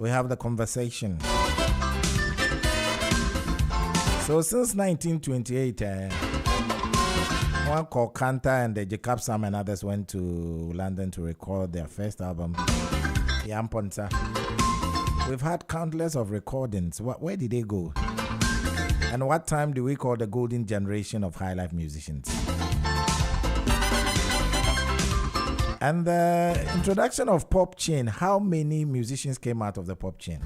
we have the conversation. So since 1928, one called Kanta and the Jacob Sam and others went to London to record their first album, Yamponsa. We've had countless of recordings. Where did they go? And what time do we call the golden generation of high life musicians? And the introduction of pop chain, how many musicians came out of the pop chain?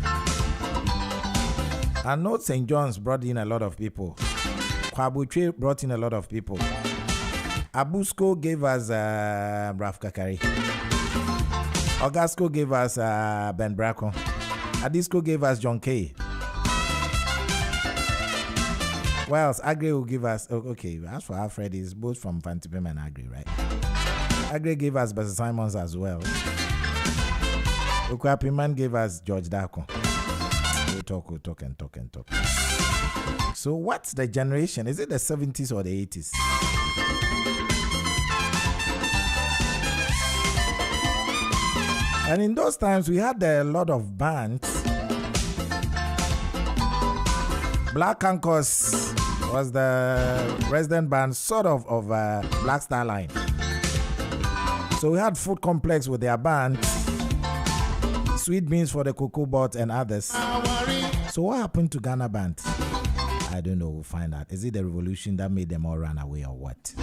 I know St. John's brought in a lot of people. Kwabuche brought in a lot of people. Abusco gave us Braf Kakari. Augasco gave us Ben Braco. Adisco gave us John Kay. Well, Agyei will give us... okay, as for Alfred, it's both from Fantipem and Agyei, right? Agyei gave us Bassist Simons as well. Ukwapiman gave us George Dako. We'll talk. So what's the generation? Is it the 70s or the 80s? And in those times, we had a lot of bands. Black Anchors was the resident band, sort of Black Star Line. So we had Food Complex with their band, Sweet Beans for the Cocoa Bot and others. So what happened to Ghana Band? I don't know. We'll find out. Is it the revolution that made them all run away or what?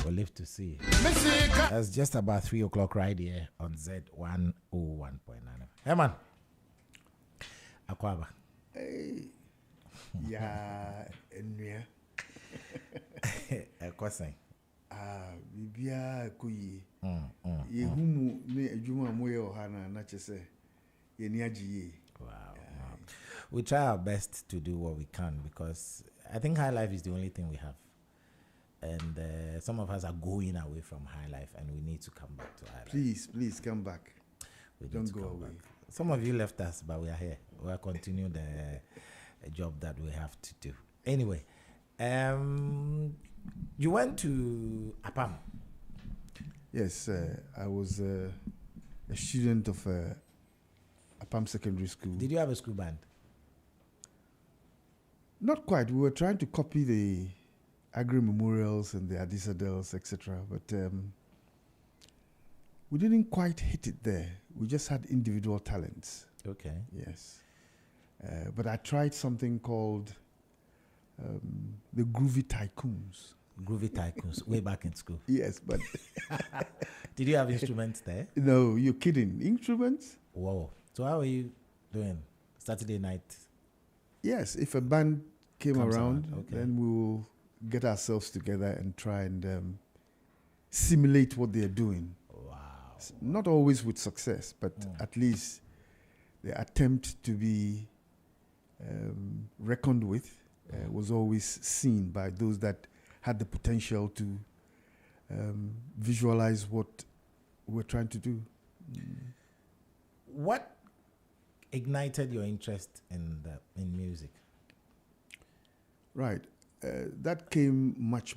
We'll live to see. It's just about 3 o'clock right here on Z101.9. Herman Akwaba. Hey. Yeah, Enya. Kwasai. Bibia kuyi. Yehumu ne adwuma moye ohana na chese. Ye ni agiye. Wow. We try our best to do what we can because I think high life is the only thing we have. And some of us are going away from high life and we need to come back to high life. Please come back. Don't go away. Back. Some of you left us, but we are here. We are continuing the job that we have to do. Anyway, you went to APAM. Yes, I was a student of APAM Secondary School. Did you have a school band? Not quite. We were trying to copy the Agyei Memorials and the Adisadels, etc. But we didn't quite hit it there. We just had individual talents. Okay. Yes. But I tried something called the Groovy Tycoons. Groovy Tycoons, way back in school. Yes, but... Did you have instruments there? No, you're kidding. Instruments? Whoa. So how are you doing? Saturday night? Yes, if a band came around, okay, then we will get ourselves together and try and simulate what they're doing. Wow. Not always with success, but at least the attempt to be reckoned with was always seen by those that had the potential to visualize what we're trying to do. What ignited your interest in music? Right. That came much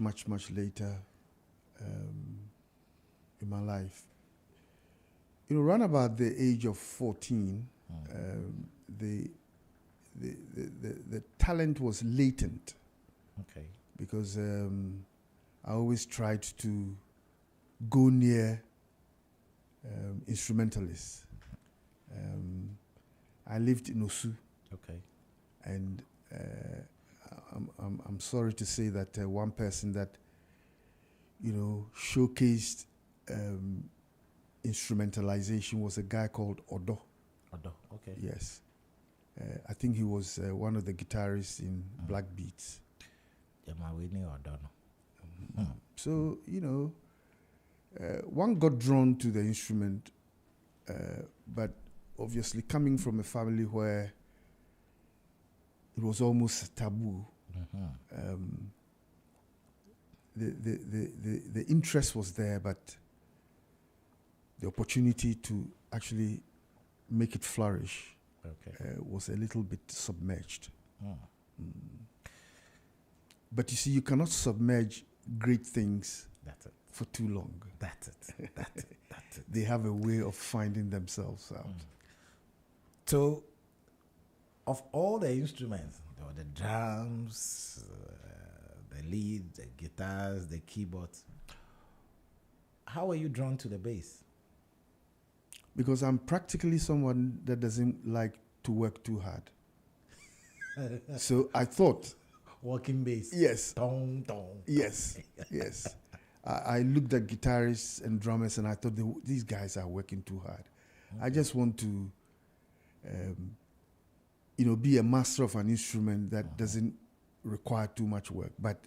later in my life. You know, around about the age of 14, the talent was latent. Okay. Because I always tried to go near instrumentalists. I lived in Osu. Okay. And I'm sorry to say that one person that, you know, showcased instrumentalization was a guy called Odo. Odo, okay. Yes. I think he was one of the guitarists in Black Beats. So, you know, one got drawn to the instrument, but obviously coming from a family where it was almost taboo, the interest was there, but the opportunity to actually make it flourish was a little bit submerged. But you see, you cannot submerge great things for too long. That's it. That's it. That's it. They have a way of finding themselves out. So, of all the instruments, the drums, the lead, the guitars, the keyboards, how were you drawn to the bass? Because I'm practically someone that doesn't like to work too hard. So I thought, Walking bass. yes, Dong, dong. yes, yes. I looked at guitarists and drummers and I thought these guys are working too hard. Okay. I just want to, be a master of an instrument that doesn't require too much work. But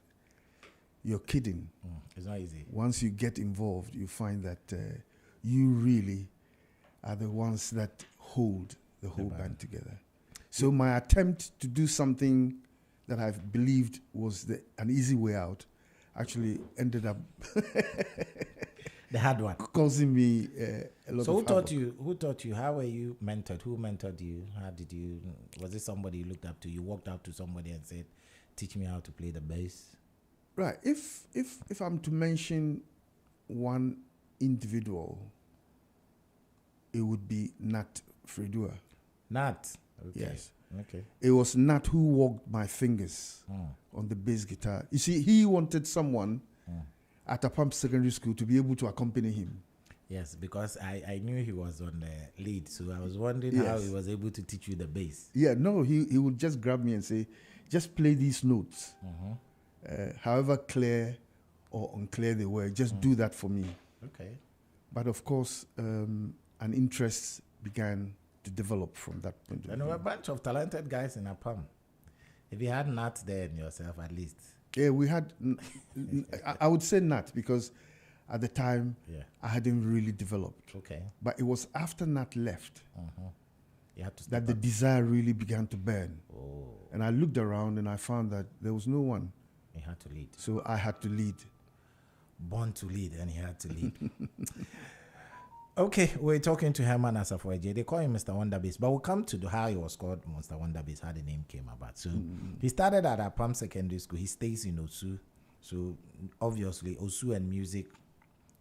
you're kidding. It's not easy. Once you get involved, you find that you really are the ones that hold the whole band together. So my attempt to do something that I believed was an easy way out actually ended up the hard one, causing me a lot so of who taught havoc. you? Who taught you? How were you mentored? Who mentored you? How did you? Was it somebody you looked up to? You walked up to somebody and said, "Teach me how to play the bass." Right. If I'm to mention one individual, it would be Nat Fredua. Nat. Okay. Yes. Okay. It was Nat who walked my fingers on the bass guitar. You see, he wanted someone at Apam Secondary School to be able to accompany him. Yes, because I knew he was on the lead, so I was wondering how he was able to teach you the bass. Yeah, no, he would just grab me and say, just play these notes. However clear or unclear they were, just do that for me. Okay. But of course, an interest began to develop from that point of And view. there were a bunch of talented guys in Apam. If you had Nat there and yourself, at least. Yeah, we had, I would say Nat, because at the time, I hadn't really developed. Okay. But it was after Nat left You had to that step the up. desire really began to burn. Oh, And I looked around and I found that there was no one. he had to lead. So I had to lead. Born to lead, and he had to lead. Okay, we're talking to Herman Asafo Agyei. They call him Mr. Wonderbass, but we'll come to how he was called Mr. Wonderbass, how the name came about. So he started at Apam Secondary School. He stays in Osu. So obviously, Osu and music.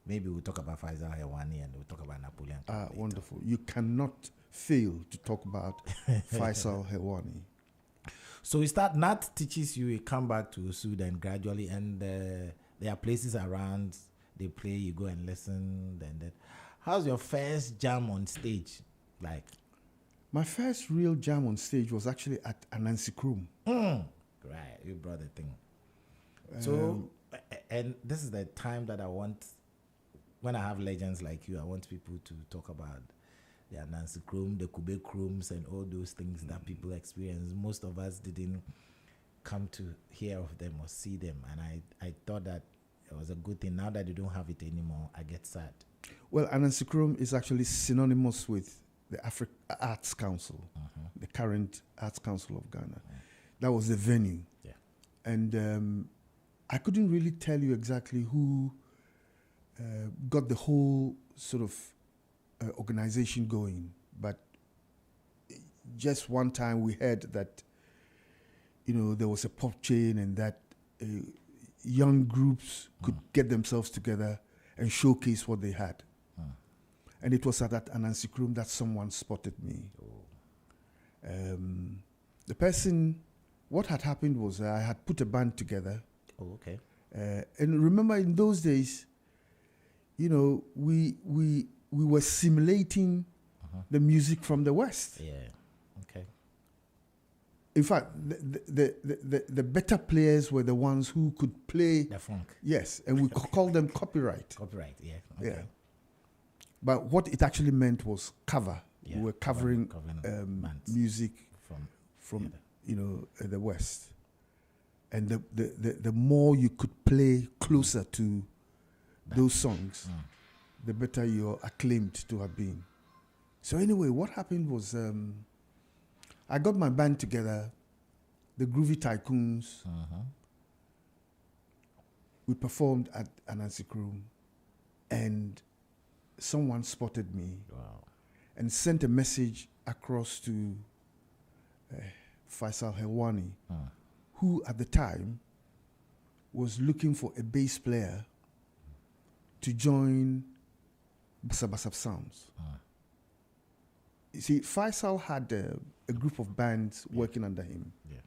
Maybe we'll talk about Faisal Hewani and we'll talk about Napoleon. later. Wonderful. You cannot fail to talk about Faisal Hewani. So Nat teaches you, you come back to Osu, then gradually, and there are places around, they play, you go and listen, then that. How's your first jam on stage like? My first real jam on stage was actually at Anansi Krum. Right, you brought the thing. So, and this is the time that I want, when I have legends like you, I want people to talk about the Anansi Krum, the Kube Krums, and all those things that people experience. Most of us didn't come to hear of them or see them, and I thought that it was a good thing. Now that you don't have it anymore, I get sad. Well, Anansi Krum is actually synonymous with the African Arts Council, the current Arts Council of Ghana. That was the venue. Yeah. And I couldn't really tell you exactly who got the whole sort of organization going, but just one time we heard that, there was a pop chain and that young groups could get themselves together and showcase what they had. And it was at that Anansi Krum that someone spotted me. The person, what had happened was I had put a band together. Oh, okay. And remember, in those days, we were simulating the music from the West. Yeah. Okay. In fact, the better players were the ones who could play The funk. Yes, and we call them copyright. Copyright. Yeah. Okay. Yeah. But what it actually meant was cover. Yeah, We were covering bands music from the West, and the more you could play closer to those songs, the better you're acclaimed to have been. So anyway, what happened was I got my band together, the Groovy Tycoons. We performed at Anansi Krum, and someone spotted me. Wow. And sent a message across to Faisal Hewani, who at the time was looking for a bass player to join Basa Sounds. You see, Faisal had a group of bands working under him. Yeah.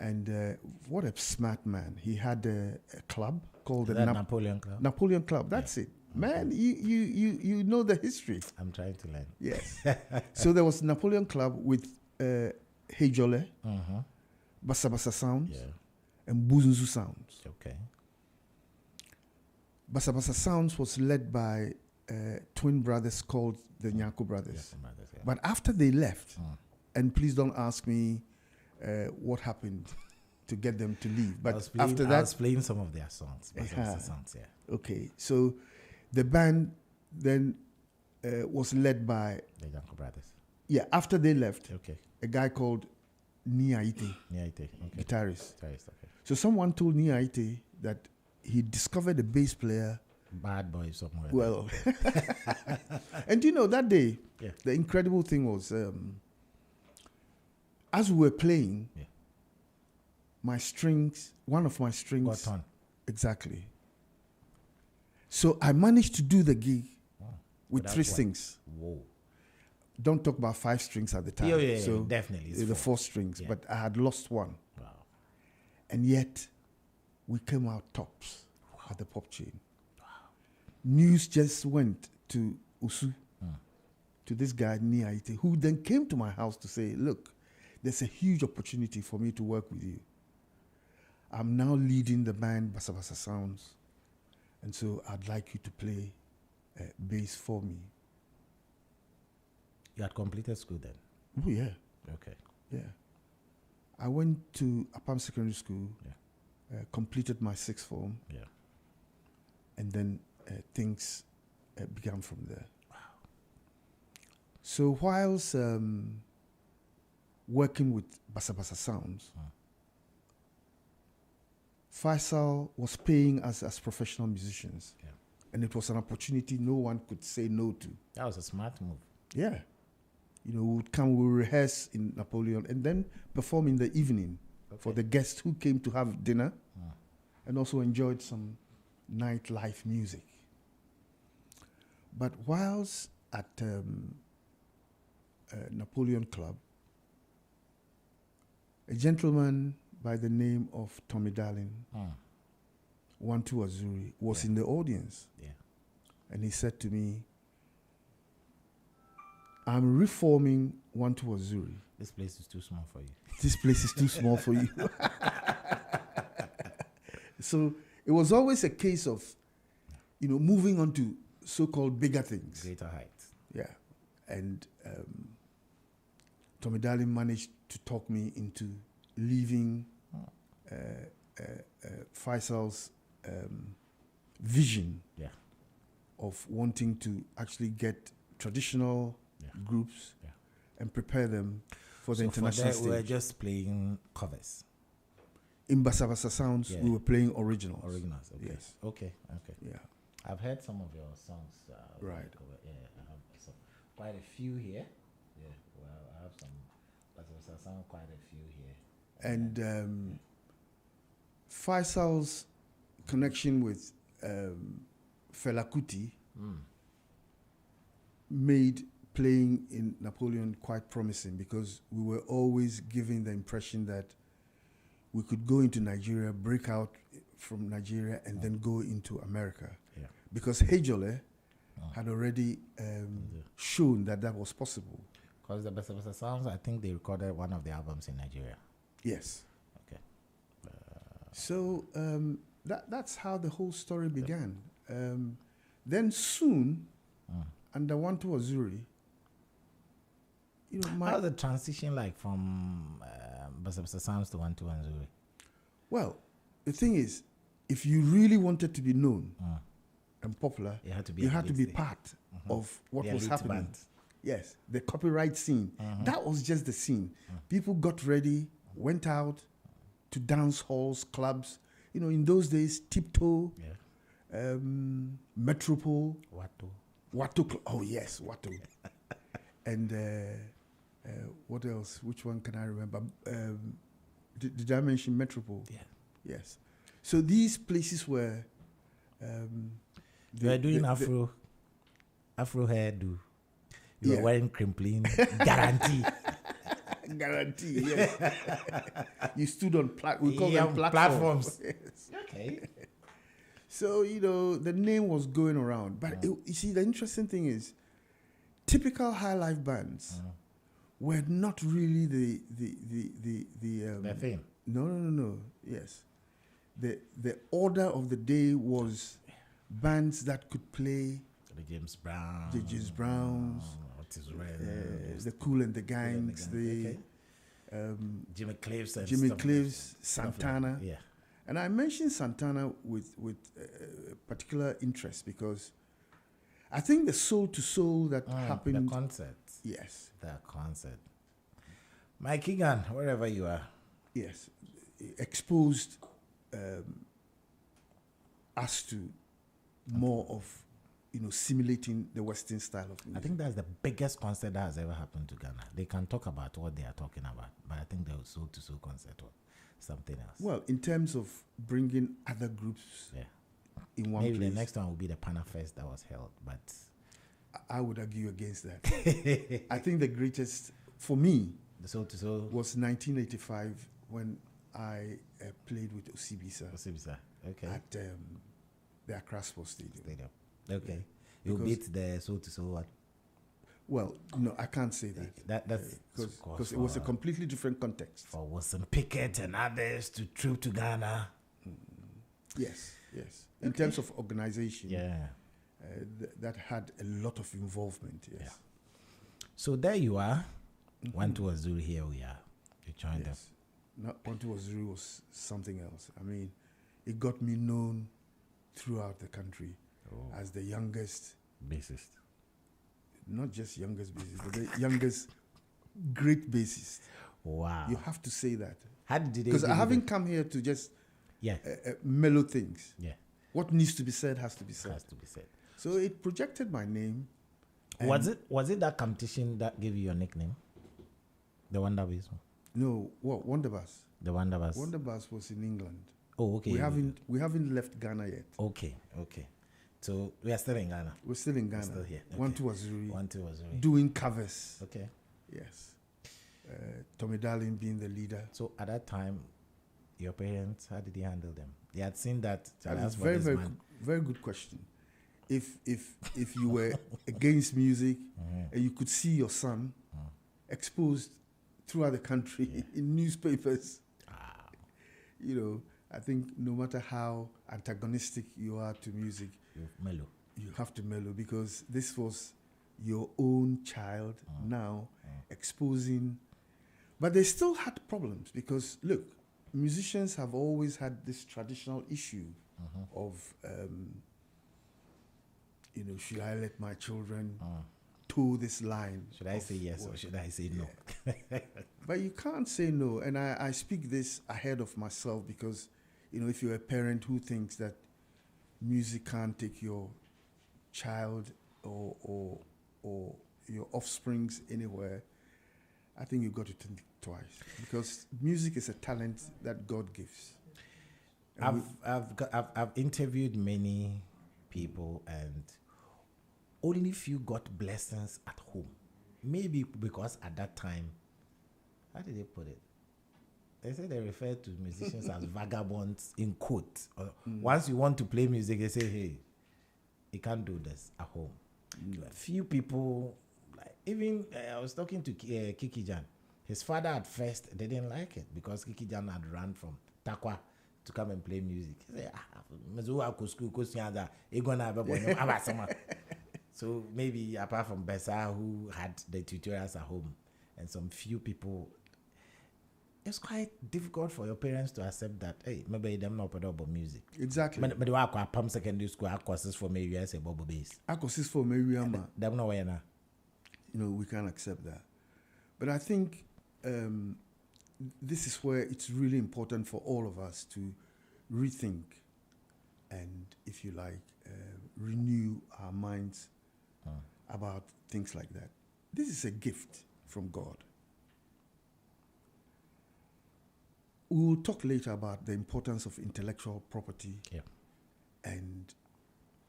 And what a smart man. He had a club called the Napoleon Club. Napoleon Club. That's it. Man, you know the history. I'm trying to learn. Yes. So there was Napoleon Club with Hejole, Basa Sounds, and Buzunzu Sounds. Okay. Basa Sounds was led by twin brothers called the Nyanko brothers. But after they left, and please don't ask me what happened to get them to leave. But after that, I was playing some of their songs. Songs, yeah. Okay, so the band then was led by the Nyanko brothers. Yeah, after they left, okay, a guy called Niaite, okay. Guitarist. Okay. So someone told Niaite that he discovered a bass player. Bad boy somewhere. Well, and you know, that day, the incredible thing was, as we were playing, one of my strings got on. Exactly. So I managed to do the gig with 3 strings. Whoa. Don't talk about 5 strings at the time. Yeah, so definitely. It's the 4 strings, but I had lost one. Wow. And yet, we came out tops at the pop chain. Wow. News just went to Usu, to this guy, Niaite, who then came to my house to say, look, there's a huge opportunity for me to work with you. I'm now leading the band Basa Sounds, and so I'd like you to play bass for me. You had completed school then? Oh, yeah. Okay. Yeah. I went to Apam Secondary School, completed my 6th form, and then things began from there. Wow. So whilst working with Basa Sounds, Faisal was paying us as professional musicians. Yeah. And it was an opportunity no one could say no to. That was a smart move. Yeah. You know, we would come, we would rehearse in Napoleon and then perform in the evening for the guests who came to have dinner and also enjoyed some nightlife music. But whilst at Napoleon Club, a gentleman by the name of Tommy Darling, Wantu Azuri, was in the audience. Yeah. And he said to me, I'm reforming Wantu Azuri. This place is too small for you. This place is too small for you. So it was always a case of, you know, moving on to so-called bigger things. Greater heights. Yeah. And Tommy Darling managed to talk me into leaving Faisal's vision of wanting to actually get traditional groups and prepare them for the international stage. We were just playing covers. In Basa Sounds, we were playing originals. Originals, okay. Yes. Okay. Yeah. I've heard some of your songs. Right. Yeah, I have quite a few here. Yeah, well, I have some Basa Sounds, quite a few here. And Faisal's connection with Fela Kuti made playing in Napoleon quite promising because we were always giving the impression that we could go into Nigeria, break out from Nigeria, and then go into America. Yeah. Because Hejole had already shown that that was possible. Because the Basa Sounds, I think they recorded one of the albums in Nigeria. Yes. Okay. So that's how the whole story began. Then soon, under Wantu Azuri, you know, how's the transition like from Basa Sounds to Wantu Azuri? Well, the thing is, if you really wanted to be known and popular, you had to be part of what was happening. Band. Yes, the copyright scene. That was just the scene. People got ready, went out to dance halls, clubs. You know, in those days, Tiptoe, Metropole, Watu. Oh yes, Watu. And what else? Which one can I remember? Did I mention Metropole? Yeah. Yes. So these places were You were doing Afro hairdo. You were wearing crimpling. Guarantee. Guarantee, yes. You stood on we call them platforms. Yes. Okay. So, the name was going around. But you see, the interesting thing is, typical high life bands were not really the thing. No. Yes. The order of the day was bands that could play the James Browns, the Cool and the Gangs, Jimmy Cliffs, Santana. Yeah. And I mentioned Santana with particular interest because I think the soul to soul that happened. The concert. Yes. The concert. Mike Keegan, wherever you are. Yes. Exposed us to more of, simulating the Western style of music. I think that's the biggest concert that has ever happened to Ghana. They can talk about what they are talking about, but I think the soul to soul concert was something else. Well, in terms of bringing other groups in one Maybe place. the next one will be the Panafest that was held, but I would argue against that. I think the greatest, for me, the soul to soul was 1985 when I played with Obisa. Okay. At the Accra Sports Stadium. Okay. You beat the soul to soul what? Well, no, I can't say that. That's because it was a completely different context. For Wilson Pickett and others to troop to Ghana. Yes. In terms of organization, that had a lot of involvement. Yes. Yeah. So there you are. 1-2 Zulu. Here we are. You joined them. Not 1-2 Zulu was something else. I mean, it got me known throughout the country as the youngest bassist. Not just youngest bassist, but the youngest great bassist. Wow. You have to say that. How did they? Because I haven't come here to just mellow things. Yeah. What needs to be said has to be said. Has to be said. So it projected my name. Was it that competition that gave you your nickname? The Wonder Bass one? No, what Wonder Bass? The Wonder Bass. Wonder Bass was in England. Oh, okay. We haven't left Ghana yet. Okay. So we are still in Ghana. We're still in Ghana. We're still here. Okay. 1-2 Azuri. 1-2 Azuri. Doing covers. Okay. Yes. Tommy Darling being the leader. So at that time, your parents, how did they handle them? They had seen that. That's very good question. If you were against music and you could see your son exposed throughout the country in newspapers, I think no matter how antagonistic you are to music, you have to mellow because this was your own child now exposing. But they still had problems because, look, musicians have always had this traditional issue of, should I let my children toe this line? Should I say yes or should I say no? But you can't say no. And I speak this ahead of myself because, if you're a parent who thinks that music can't take your child or your offsprings anywhere, I think you've got to think twice because music is a talent that God gives. I've interviewed many people and only few got blessings at home. Maybe because at that time, how did they put it? They say they refer to musicians as vagabonds in quotes. Once you want to play music, they say, hey, you can't do this at home. A few people, like even I was talking to Kiki Jan. His father at first, they didn't like it because Kiki Jan had run from Takwa to come and play music. He said, so maybe apart from Bessa, who had the tutorials at home, and some few people, it's quite difficult for your parents to accept that, hey, maybe them not about music. Exactly. But the work Pam secondary school courses for maybe I say Bobo bass. Courses for maybe them no way now. We can't accept that. But I think this is where it's really important for all of us to rethink and, if you like, renew our minds about things like that. This is a gift from God. We will talk later about the importance of intellectual property and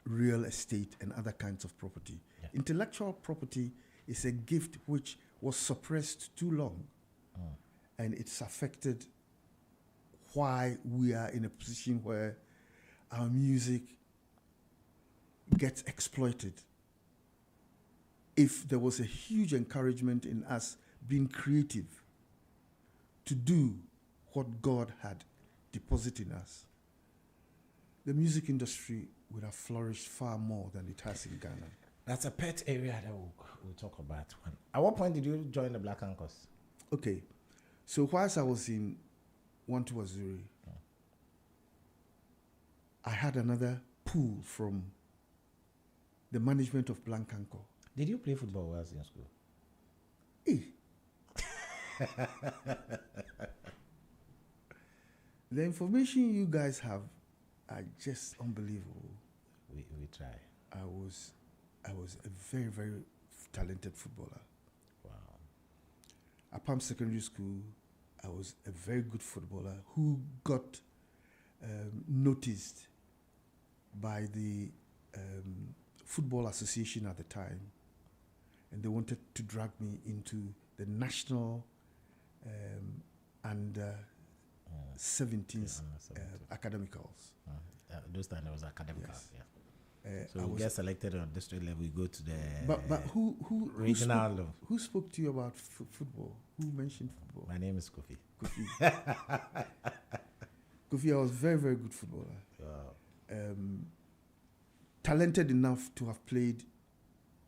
real estate and other kinds of property. Yeah. Intellectual property is a gift which was suppressed too long, and it's affected why we are in a position where our music gets exploited. If there was a huge encouragement in us being creative to do what God had deposited in us, the music industry would have flourished far more than it has in Ghana. That's a pet area that we'll talk about. At what point did you join the Black Anchors? Okay, so whilst I was in 1-2 Azuri, I had another pull from the management of Black Anchor. Did you play football whilst in school? The information you guys have are just unbelievable. We try. I was a very, very talented footballer. Wow. At Palm Secondary School, I was a very good footballer who got noticed by the Football Association at the time, and they wanted to drag me into the national under 17s academicals. Those times there was academic. Yes. Yeah. So we get selected on district level. We go to the but who regional level. Who spoke to you about football? Who mentioned football? My name is Kofi. Kofi, I was very, very good footballer. Wow. Talented enough to have played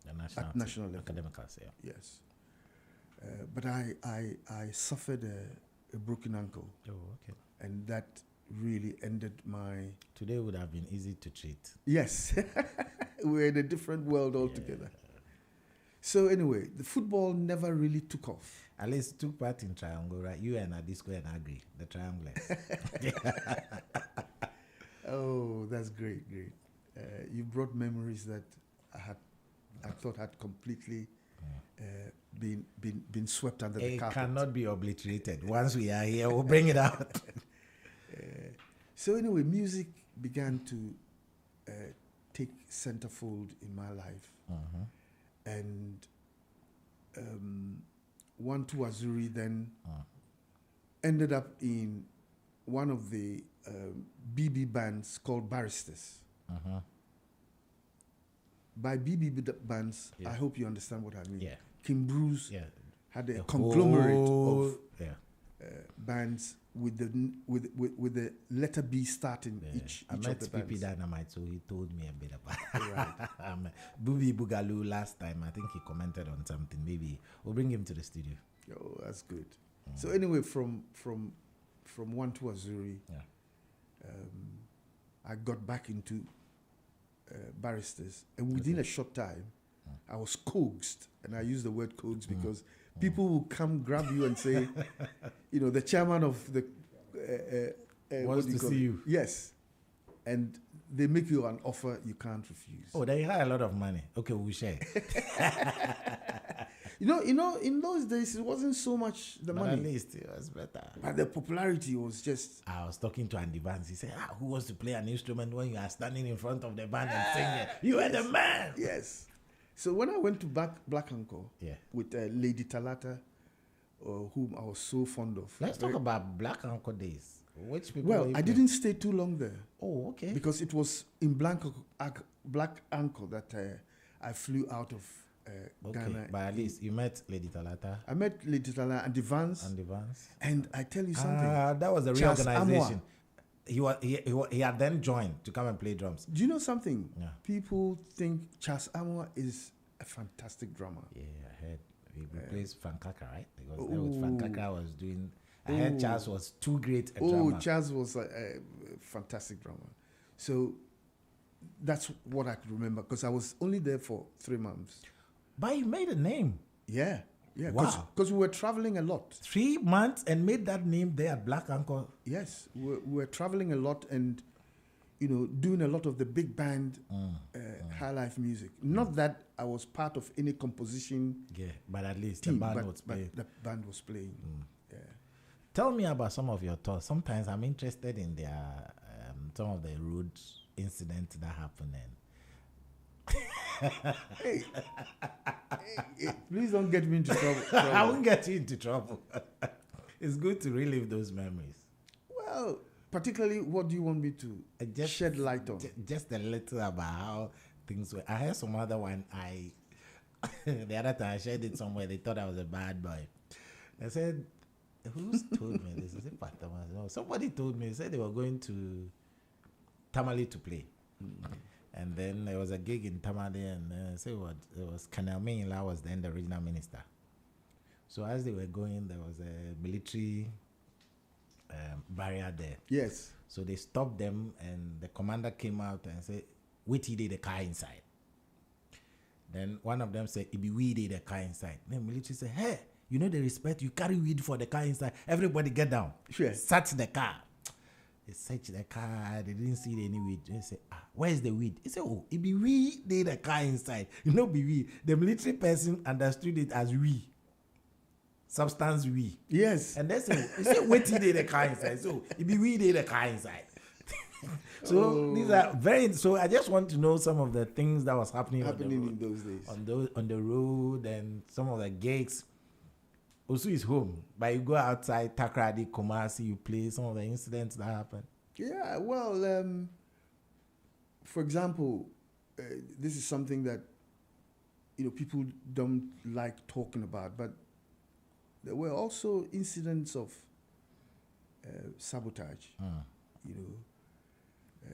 At national level. Academicals, yeah. Yes. But I suffered a broken ankle. Oh, okay. And that really ended my... Today would have been easy to treat. Yes. We're in a different world altogether. Yeah. So anyway, the football never really took off. At least took part in triangle, right? You and Adisco and Agri, the triangles. Oh, that's great. You brought memories that I thought had completely been swept under the carpet. It cannot be obliterated. Once we are here, we'll bring it out. So anyway, music began to take centerfold in my life. And 1-2 Azuri then ended up in one of the BB bands called Barristers. By BB bands, I hope you understand what I mean. Yeah. Kim Bruce had a conglomerate of bands with the letter B starting each I met of the bands. PP Dynamite, so he told me a bit about it. Booby Boogaloo last time, I think he commented on something. Maybe we'll bring him to the studio. Oh, that's good. So anyway, from 1-2 Azuri, I got back into Barristers, and within a short time, I was coaxed, and I use the word coaxed because people will come grab you and say, the chairman of the wants to see you. Yes, and they make you an offer you can't refuse. Oh, they had a lot of money. Okay, we'll share. In those days, it wasn't so much the money. At least it was better. But the popularity was just... I was talking to Andy Vance. He said, who wants to play an instrument when you are standing in front of the band and singing? You are the man. Yes. So when I went to Black Anchor with Lady Talata, whom I was so fond of. Let's talk about Black Anchor days. Which people? Well, I didn't stay too long there. Oh, okay. Because it was in Black Anchor that I flew out of Ghana. But at least you met Lady Talata. I met Lady Talata and the Vance. And I tell you something. That was a reorganization. He had then joined to come and play drums. Do you know something? Yeah. People think Charles Amwa is a fantastic drummer. Yeah, I heard he replaced Fankaka, right? Because that was Fankaka was doing. I heard Charles was too great a drummer. Oh, Charles was a fantastic drummer. So that's what I could remember because I was only there for 3 months. But you made a name. Yeah. Wow. Because we were traveling a lot. 3 months and made that name there at Black Anchor. Yes, we were traveling a lot and, doing a lot of the big band, high life music. Not that I was part of any composition. Yeah, but at least team, the band was playing. The band was playing. Yeah. Tell me about some of your tours. Sometimes I'm interested in their some of the road incidents that happen. And Hey, please don't get me into trouble. I won't get you into trouble. It's good to relive those memories. Well, particularly, what do you want me to shed light on? Just a little about how things were. I heard some other one. The other time I shared it somewhere. They thought I was a bad boy. I said, "Who's told me this?" I said, "No, somebody told me." They said they were going to Tamale to play. And then there was a gig in Tamale, and say what it was. Colonel Mayinla was then the regional minister. So as they were going, there was a military barrier there. Yes. So they stopped them, and the commander came out and said, "Wait till they the car inside." Then one of them said, "It be we the car inside." Then military said, "Hey, you know the respect. You carry weed for the car inside. Everybody get down." Sure. Search the car. They searched the car. They didn't see any weed. They said, "Where's the weed?" He said, "Oh, it be we the car inside. You know, be we." The military person understood it as we. Substance we. Yes. And they said, "He said, wait till the car inside." So it be we the car inside. So these are very. So I just want to know some of the things that was happening in those days on the road, and some of the gigs. Also, is home, but you go outside Takrady, Kumasi, you play some of the incidents that happen. Yeah, well, for example, this is something that people don't like talking about, but there were also incidents of sabotage.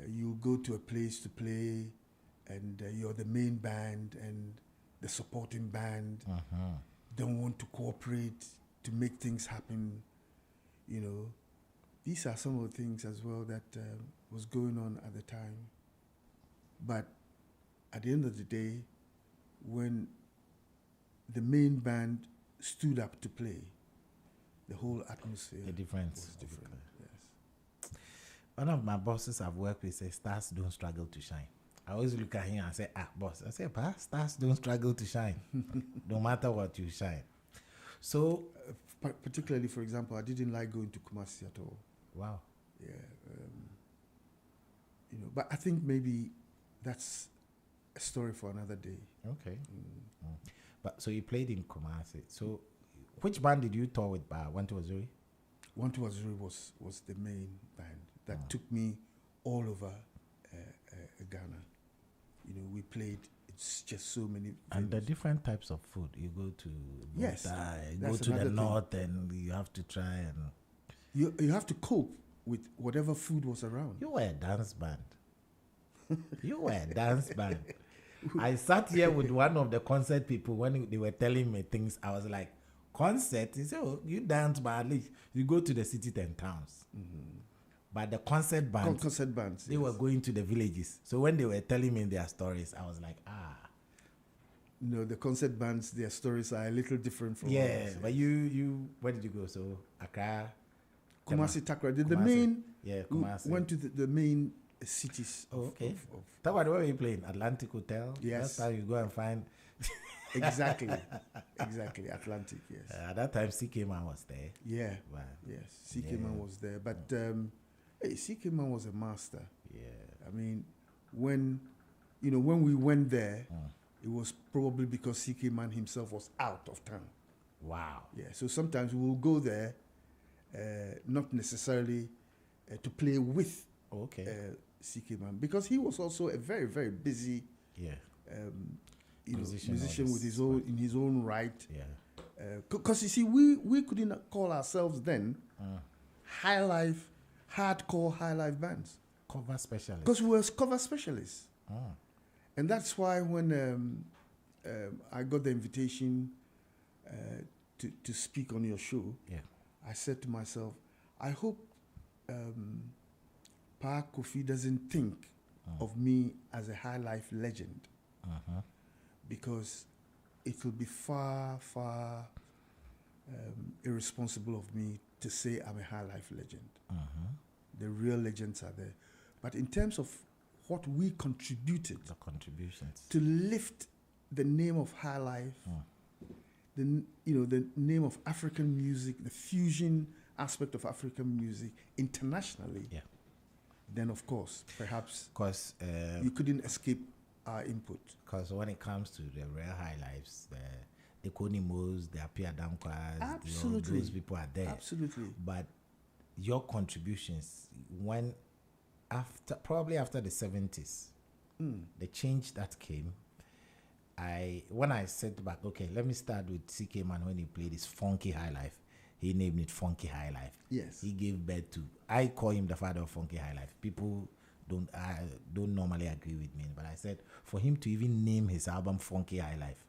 You go to a place to play, and you're the main band, and the supporting band don't want to cooperate to make things happen. These are some of the things as well that was going on at the time. But at the end of the day, when the main band stood up to play, the whole atmosphere was different. Yes. One of my bosses I've worked with says, "Stars don't struggle to shine." I always look at him and say, "Boss," I say, "Stars don't struggle to shine." No matter what, you shine. So, particularly, for example, I didn't like going to Kumasi at all. Wow. Yeah. But I think maybe that's a story for another day. Okay. But so you played in Kumasi. So, which band did you tour with? One Two Azuri? One Two Azuri was the main band that took me all over Ghana. We played. It's just so many. And the different types of food. You go to go to the north, and you have to try and you have to cope with whatever food was around. You were a dance band. You were a dance band. I sat here with one of the concert people when they were telling me things. I was like, "Concert?" He said, "Oh, you dance, but at least you go to the cities and towns." But the concert bands, they were going to the villages. So when they were telling me their stories, I was like, the concert bands, their stories are a little different from ours. But you, where did you go? So Accra, Kumasi, Takrady. The main, Kumasi. Went to the main cities. Okay. That was where were you playing? Atlantic Hotel? Yes. That's how you go and find. Exactly. Atlantic, yes. At that time, CK Mann was there. Yeah. Wow. Yes, CK Mann was there. But CK Mann was a master. Yeah. I mean, when we went there, it was probably because CK Mann himself was out of town. Wow. Yeah. So sometimes we will go there, not necessarily to play with CK Mann, because he was also a very, very busy musician with his own right. Yeah. Because you see, we couldn't call ourselves then hardcore high life bands. Cover specialists. Because we were cover specialists. And that's why when I got the invitation to speak on your show, I said to myself, I hope Pa Kofi doesn't think of me as a high life legend, because it will be far, far irresponsible of me to say I'm a high life legend. The real legends are there. But in terms of what we contributed, the contributions to lift the name of high life, the name of African music, the fusion aspect of African music internationally, then of course, perhaps you couldn't escape our input. Because when it comes to the real high lives, the Ekonimos, the Apia Damkwas, Absolutely. those people are there. Absolutely. But your contributions, probably after the 70s, the change that came, when I said back, okay, let me start with CK Mann when he played his Funky High Life. He named it Funky High Life. Yes. He gave birth to, I call him the father of Funky High Life. People don't normally agree with me, but I said for him to even name his album Funky High Life,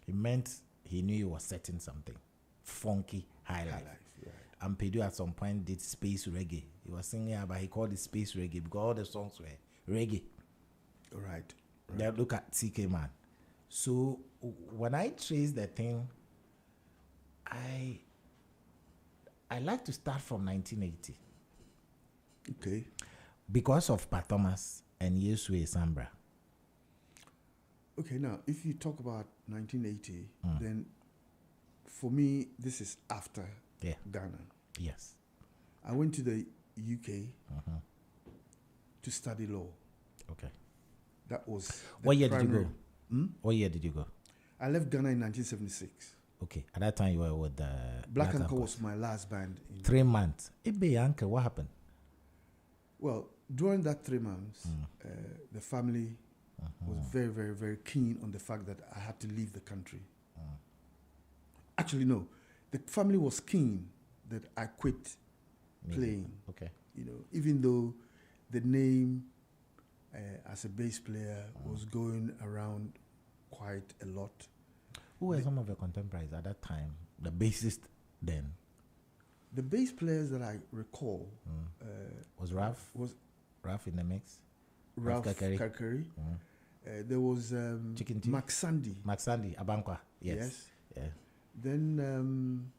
it meant he knew he was setting something. Funky High Life. Right. And Pedro at some point did space reggae. He was singing but he called it space reggae because all the songs were reggae. Right. Now look at CK Mann. So when I trace the thing, I like to start from 1980. Okay. Because of Pat Thomas and Yesue Sambra. Okay, now, if you talk about 1980, then for me, this is after Ghana. Yes. I went to the UK to study law. Okay. That was What year did you go? What year did you go? I left Ghana in 1976. Okay. At that time, you were with the Black Anchor was my last band. 3 months. Uncle, what happened? Well, during that 3 months, the family was very, very, very keen on the fact that I had to leave the country. Actually, no. The family was keen that I quit playing. Okay. You know, even though the name as a bass player was going around quite a lot. Who were some of your contemporaries at that time? The bassist then? The bass players that I recall Was Ralph in the mix? Ralph Kakari. There was Chicken Tea? Max Sandy, Abankwa. Yes. Yeah. Then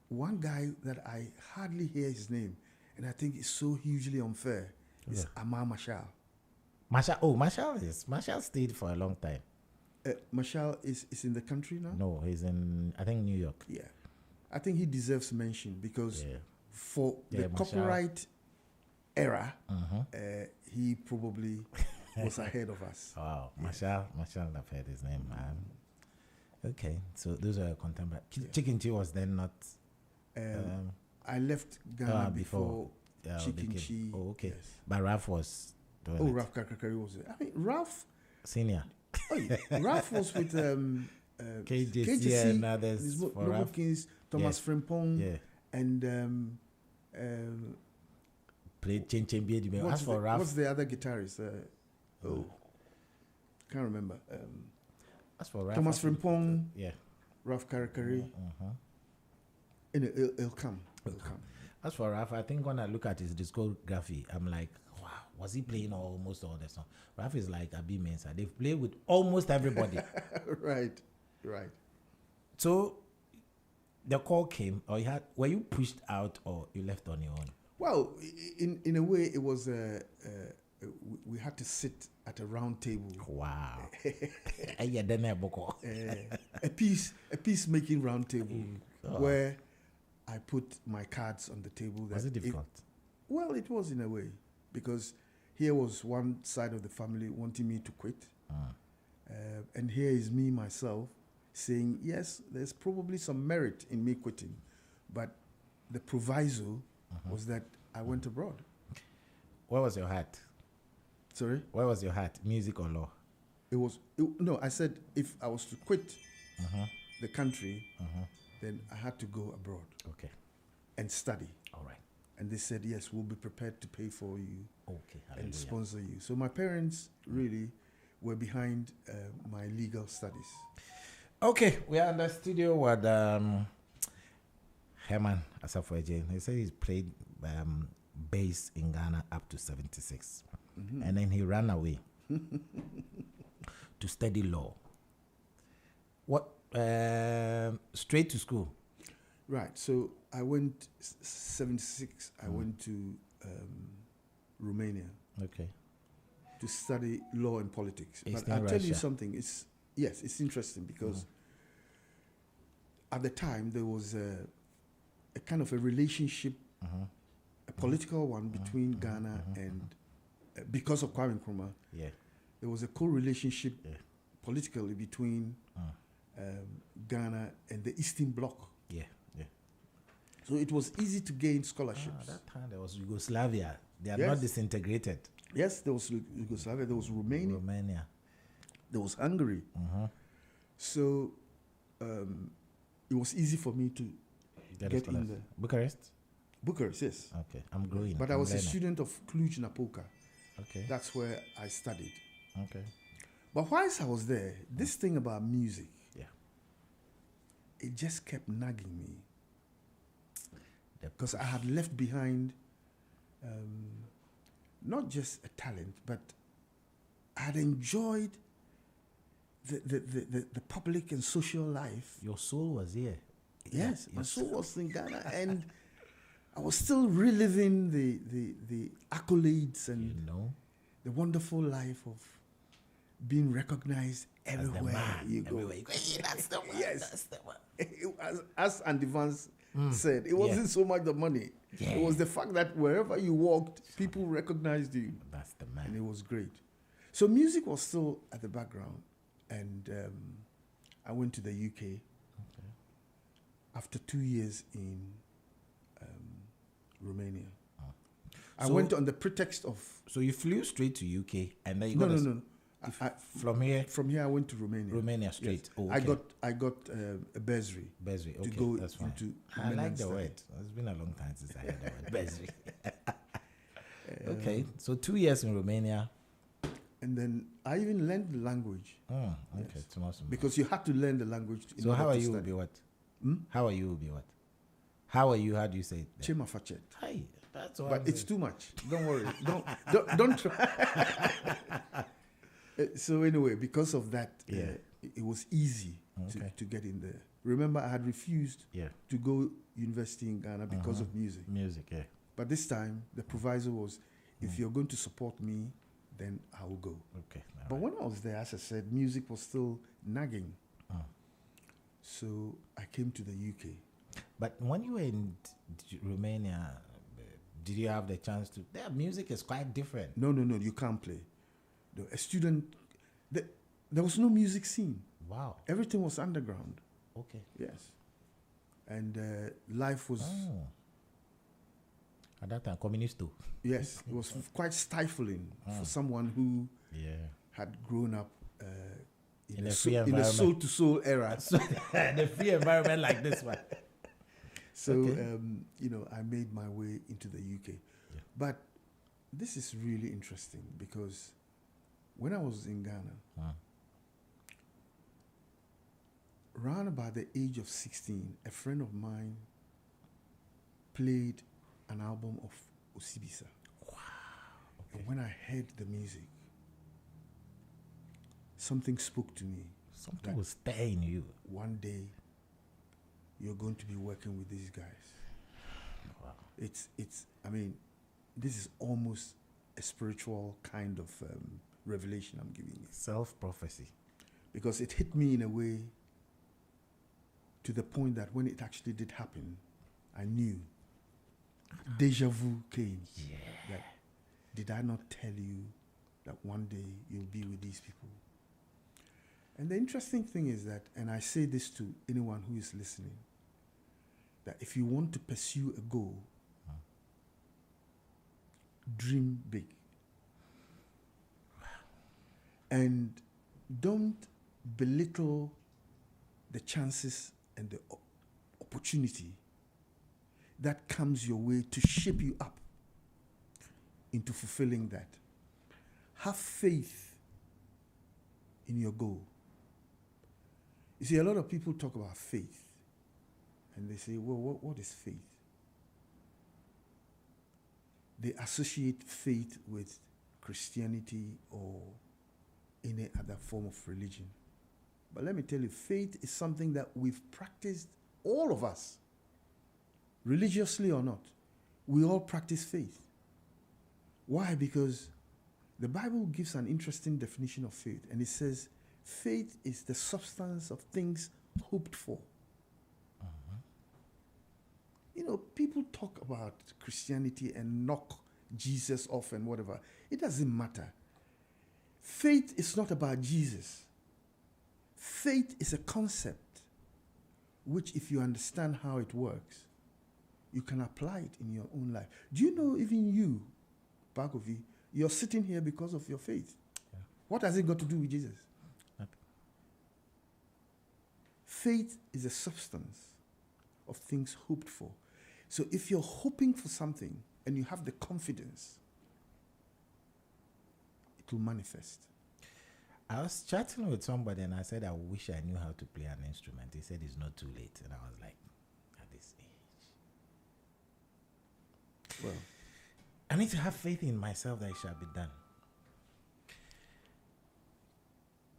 one guy that I hardly hear his name, and I think it's so hugely unfair, is Amar Marshall. Marshall stayed for a long time. Marshall is in the country now? No, he's in, I think, New York. Yeah. I think he deserves mention because for the Marshall. copyright era, he probably was ahead of us. Wow. Marshall, I've heard his name, man. Okay, so those are contemporary. Chicken Tea was then not... I left Ghana before Chicken Tea. Oh, okay. Yes. But Ralph was doing it. Ralph Kakari was it. I mean, Ralph... Senior. Ralph was with KJC and others. Noble Kings, Thomas Frimpong, and... played Chen Chen Biedi. As for Ralph... What's the other guitarist? Can't remember. As for Ralph... Thomas Frimpong, Ralph Kakari. And it'll come. As for Ralph, I think when I look at his discography, I'm like, wow, was he playing almost all the songs? Ralph is like Abi Mensah. They've played with almost everybody. Right. So the call came, or were you pushed out or you left on your own? Well, in a way, it was we had to sit at a round table. Wow. A peacemaking round table where I put my cards on the table. Was it difficult? Well, it was in a way, because here was one side of the family wanting me to quit. And here is me, myself, saying, yes, there's probably some merit in me quitting, but the proviso was that I went abroad. Where was your heart? Sorry? Where was your heart, music or law? No, I said if I was to quit the country, then I had to go abroad. Okay. And study. All right. And they said, yes, we'll be prepared to pay for you and sponsor you. So my parents really were behind my legal studies. Okay, we are in the studio with Herman Asafo Agyei. He said he's played bass in Ghana up to 76. And then he ran away to study law. What? Straight to school? Right. So I went 76. I went to Romania. Okay. To study law and politics. Eastern But I'll tell you Russia. something. It's interesting because at the time there was a kind of a relationship, a political one between Ghana and because of Kwame Nkrumah. Yeah. there was a co-relationship politically between Ghana and the Eastern Bloc. Yeah. So it was easy to gain scholarships. That time there was Yugoslavia. They are Yes. not disintegrated. Yes, there was Yugoslavia, there was Romania, there was Hungary. So it was easy for me to get in the Bucharest, yes. Okay, I'm growing. But I was a student of Cluj-Napoca. Okay. That's where I studied. Okay. But whilst I was there, this thing about music, it just kept nagging me. Because I had left behind not just a talent, but I had enjoyed the public and social life. Your soul was here. Yes, my soul was in Ghana, and I was still reliving the accolades and the wonderful life of being recognized everywhere you go. Everywhere you go. Yeah, that's the one. Yes. That's the one. As Andy Vance said, it wasn't so much the money. Yeah. It was the fact that wherever you walked, people recognized you. That's the man. And it was great. So music was still at the background. And I went to the UK after 2 years in Romania. I went on the pretext of... So you flew straight to UK and then you No. From here? From here, I went to Romania. Romania straight. Yes. Oh, okay. I got a bursary. Bursary, okay, to go that's fine. into I like the study. word. It's been a long time since I heard the word bursary. Okay, so 2 years in Romania. And then I even learned the language. Oh, okay. It's awesome. Because you had to learn the language. So how are you, Ubi what? How are you, Ubi what? How are you? How do you say it? Chema Fachet. Hi, that's all. But it's too much. Don't worry. don't try. So anyway, because of that, it was easy to get in there. Remember, I had refused to go university in Ghana because of music. Music, yeah. But this time, the proviso was, if you're going to support me, then I will go. Okay. But when I was there, as I said, music was still nagging. So I came to the UK. But when you were in Romania, did you have the chance to? Their music is quite different. No, you can't play. A student, there was no music scene. Wow. Everything was underground. Okay. Yes. And life was... At that time, communist too. Yes, it was quite stifling for someone who had grown up in a soul-to-soul era. In a free environment like this one. So, I made my way into the UK. Yeah. But this is really interesting because when I was in Ghana, around about the age of 16, a friend of mine played an album of Obisa. Wow. Okay. And when I heard the music, something spoke to me. Something was stirring you. One day, you're going to be working with these guys. Wow. This is almost a spiritual kind of revelation I'm giving you. Self-prophecy. Because it hit me in a way to the point that when it actually did happen, I knew. Deja vu came. Yeah. That, did I not tell you that one day you'll be with these people? And the interesting thing is that, and I say this to anyone who is listening, that if you want to pursue a goal, dream big. And don't belittle the chances and the opportunity that comes your way to shape you up into fulfilling that. Have faith in your goal. You see, a lot of people talk about faith, and they say, well, what is faith? They associate faith with Christianity or any other form of religion. But let me tell you, faith is something that we've practiced, all of us, religiously or not. We all practice faith. Why? Because the Bible gives an interesting definition of faith, and it says, faith is the substance of things hoped for. People talk about Christianity and knock Jesus off and whatever. It doesn't matter. Faith is not about Jesus. Faith is a concept which, if you understand how it works, you can apply it in your own life. Do you know, even you, Bakovi, you're sitting here because of your faith? Yeah. What has it got to do with Jesus? Nothing. Faith is a substance of things hoped for. So if you're hoping for something and you have the confidence, it will manifest. I was chatting with somebody and I said, I wish I knew how to play an instrument. He said it's not too late. And I was like, at this age. Well, I need to have faith in myself that it shall be done.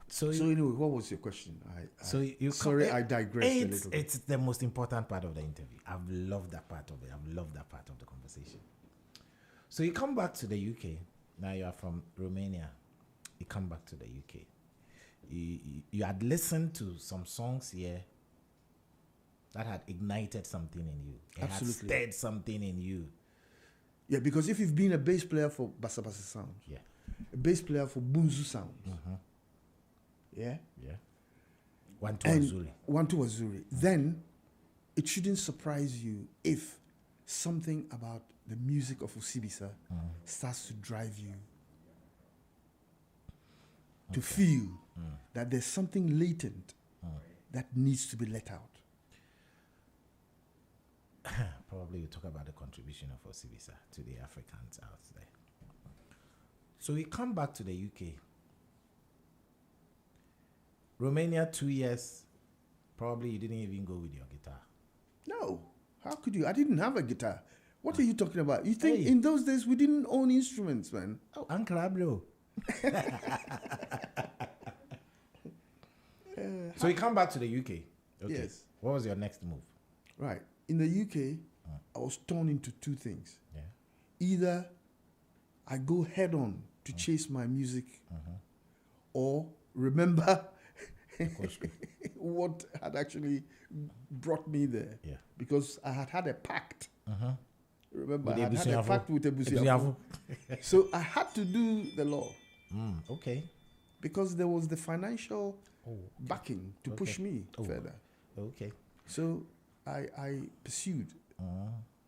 So anyway, what was your question? I digressed a little bit. It's the most important part of the interview. I've loved that part of it. I've loved that part of the conversation. So you come back to the UK. Now you are from Romania. You come back to the UK. You had listened to some songs here that had ignited something in you. It Absolutely. had stirred something in you. Yeah, because if you've been a bass player for Bassa Bassa Sound, yeah, a bass player for Bunzu Sound, yeah, One to Azuri, then it shouldn't surprise you if something about the music of Obisa starts to drive you to feel that there's something latent that needs to be let out. Probably you talk about the contribution of Obisa to the Africans out there. So we come back to the UK. Romania, 2 years, probably you didn't even go with your guitar. No. How could you? I didn't have a guitar. What are you talking about? You think in those days we didn't own instruments, man? Oh, Uncle Ablo. So you come back to the UK. Okay. Yes. What was your next move? Right. In the UK, I was torn into two things. Yeah. Either I go head on to chase my music, or remember what had actually brought me there. Yeah. Because I had a pact. Remember, With I had a pact with Obisa. So I had to do the law. Okay. Because there was the financial backing to push me further. Okay. So I pursued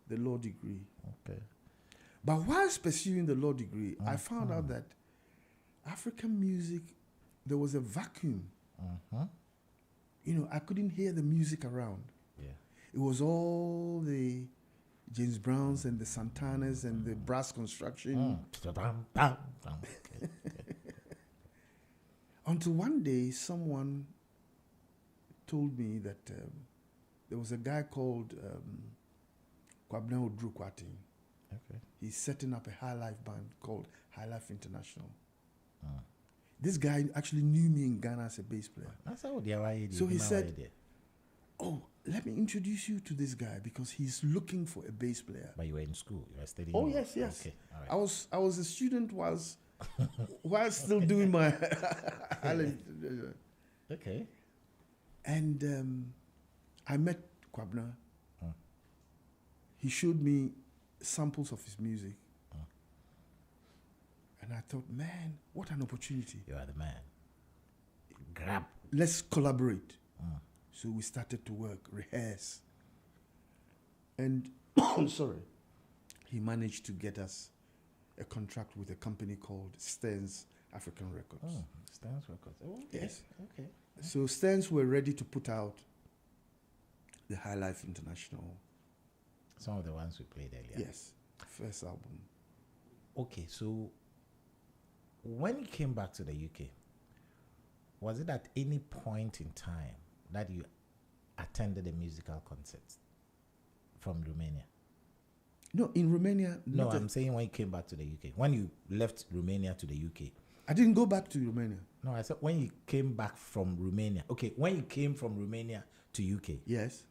the law degree. Okay. But whilst pursuing the law degree, I found out that African music, there was a vacuum. You know, I couldn't hear the music around. Yeah. It was all the James Browns and the Santanas and the brass construction. Until one day, someone told me that there was a guy called Kwabena Odrukwati. Okay. He's setting up a high life band called High Life International. This guy actually knew me in Ghana as a bass player. So he said, "Oh, let me introduce you to this guy because he's looking for a bass player." But you were in school, you were studying. Oh yes. Okay. All right. I was a student while still doing my. Okay. And I met Kwabena. He showed me samples of his music. And I thought, man, what an opportunity. You are the man. Grab. Let's collaborate. So we started to work, rehearse. And, sorry, he managed to get us a contract with a company called Stearns African Records. Oh, Stearns Records. Oh, okay. Yes. Okay. So Stearns were ready to put out the High Life International. Some of the ones we played earlier. Yes. First album. Okay, so when you came back to the UK, was it at any point in time that you attended a musical concert from Romania? No, in Romania. No, I'm saying when you came back to the UK. When you left Romania to the UK. I didn't go back to Romania. No, I said when you came back from Romania. Okay, when you came from Romania to UK. Yes.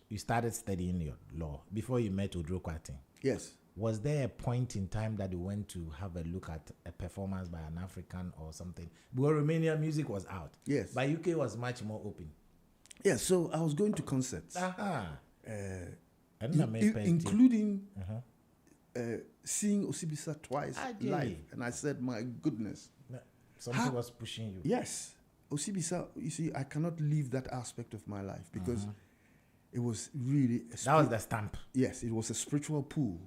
You started studying your law before you met Odrukwati. Yes. Was there a point in time that you went to have a look at a performance by an African or something? Because Romanian music was out. Yes. But UK was much more open. Yes, so I was going to concerts. Including seeing Obisa twice live. And I said, my goodness. Something was pushing you. Yes. Obisa, you see, I cannot leave that aspect of my life because it was really... That was the stamp. Yes, it was a spiritual pull.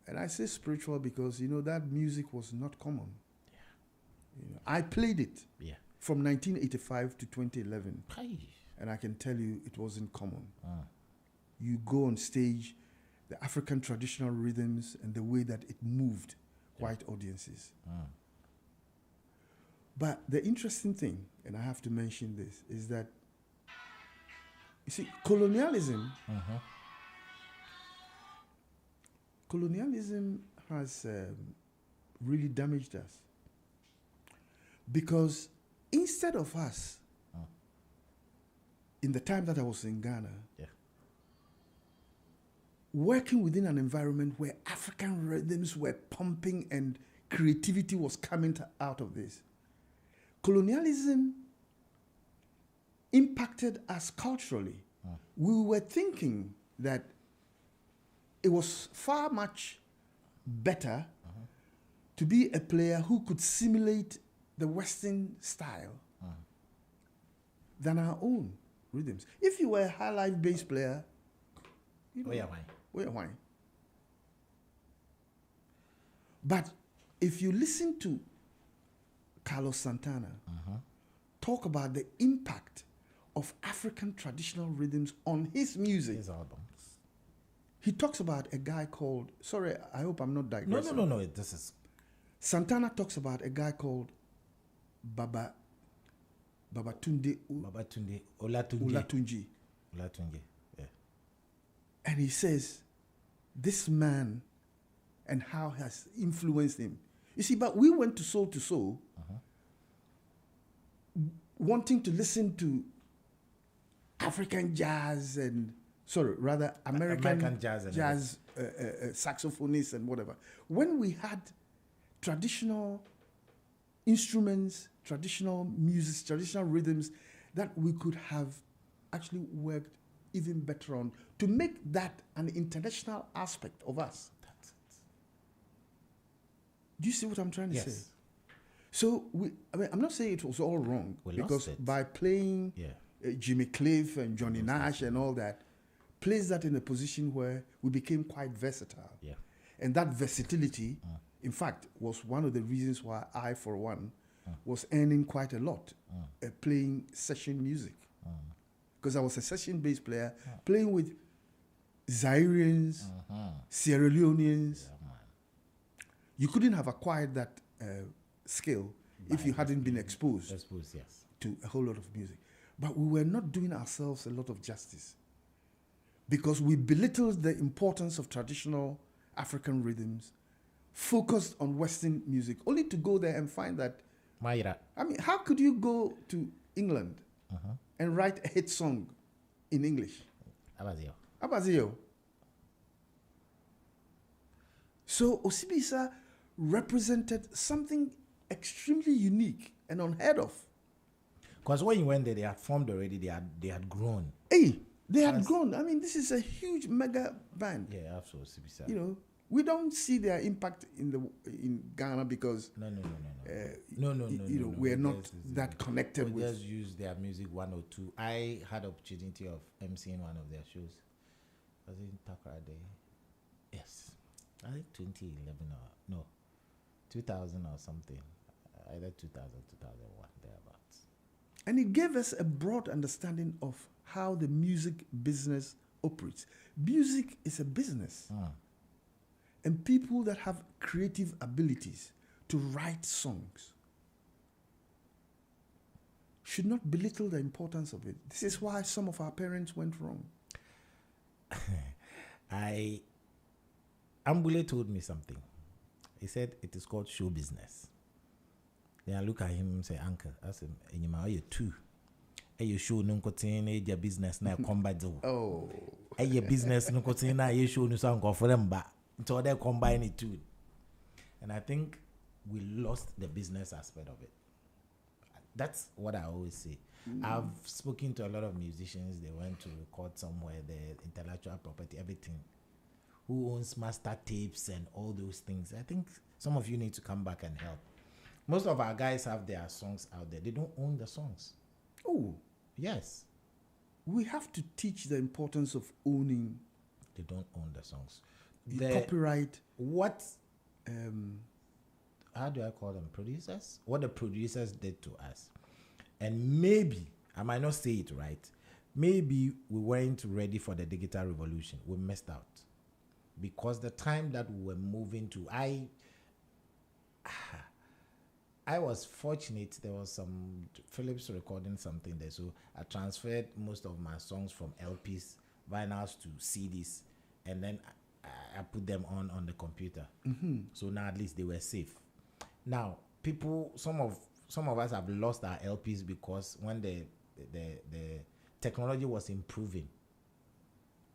And I say spiritual because, that music was not common. Yeah. I played it from 1985 to 2011. And I can tell you it wasn't common. You go on stage, the African traditional rhythms and the way that it moved white audiences. But the interesting thing, and I have to mention this, is that, you see, colonialism has really damaged us. Because instead of us, in the time that I was in Ghana, working within an environment where African rhythms were pumping and creativity was coming out of this, colonialism impacted us culturally. We were thinking that it was far much better to be a player who could simulate the Western style than our own rhythms. If you were a high life bass player, why? But if you listen to Carlos Santana talk about the impact of African traditional rhythms on his music, his albums, he talks about a guy called, sorry, I hope I'm not digressing. No, this is... Santana talks about a guy called Babatunde Olatunji. Yeah. And he says, this man and how has influenced him. You see, but we went to Soul, wanting to listen to African jazz and, American jazz saxophonists and whatever. When we had traditional instruments, traditional music, traditional rhythms that we could have actually worked even better on to make that an international aspect of us. That's it. Do you see what I'm trying to say? Yes. So I'm not saying it was all wrong because by playing Jimmy Cliff and Johnny Nash and all that, placed that in a position where we became quite versatile. Yeah. And that versatility, in fact, was one of the reasons why I, for one, was earning quite a lot playing session music. Because I was a session bass player, playing with Zairians, Sierra Leoneans. You couldn't have acquired that skill if you hadn't been exposed to a whole lot of music. But we were not doing ourselves a lot of justice because we belittled the importance of traditional African rhythms, focused on Western music, only to go there and find that, how could you go to England and write a hit song in English? Abazio. So Obisa represented something extremely unique and unheard of. Because when you went there, they had formed already. They had grown. They had grown. I mean, this is a huge mega band. Yeah, absolutely. We don't see their impact in Ghana because we're not that connected with. Just use their music one or two. I had opportunity of emceeing one of their shows. Was it in Takra Day? Yes, I think 2011 or 2000 or something. Either 2000, 2001, thereabouts. And it gave us a broad understanding of how the music business operates. Music is a business. And people that have creative abilities to write songs should not belittle the importance of it. This is why some of our parents went wrong. Ambule told me something. He said it is called show business. Then I look at him and say, Uncle, I said, you two. You show no contain your business now combat. Oh. Your business no contain now you show no song for them but until they combine it too. And I think we lost the business aspect of it. That's what I always say. I've spoken to a lot of musicians. They went to record somewhere, the intellectual property, everything. Who owns master tapes and all those things? I think some of you need to come back and help. Most of our guys have their songs out there. They don't own the songs. Oh, Yes. we have to teach the importance of owning They don't own the songs. the copyright. What, Um, how do I call them? Producers? What the producers did to us. And maybe, I might not say it right, maybe we weren't ready for the digital revolution. We missed out. Because the time that we were moving to, I was fortunate. There was some Philips recording something there, so I transferred most of my songs from LPs, vinyls to CDs, and then I put them on the computer. So now at least they were safe. Now people, some of us have lost our LPs because when the technology was improving,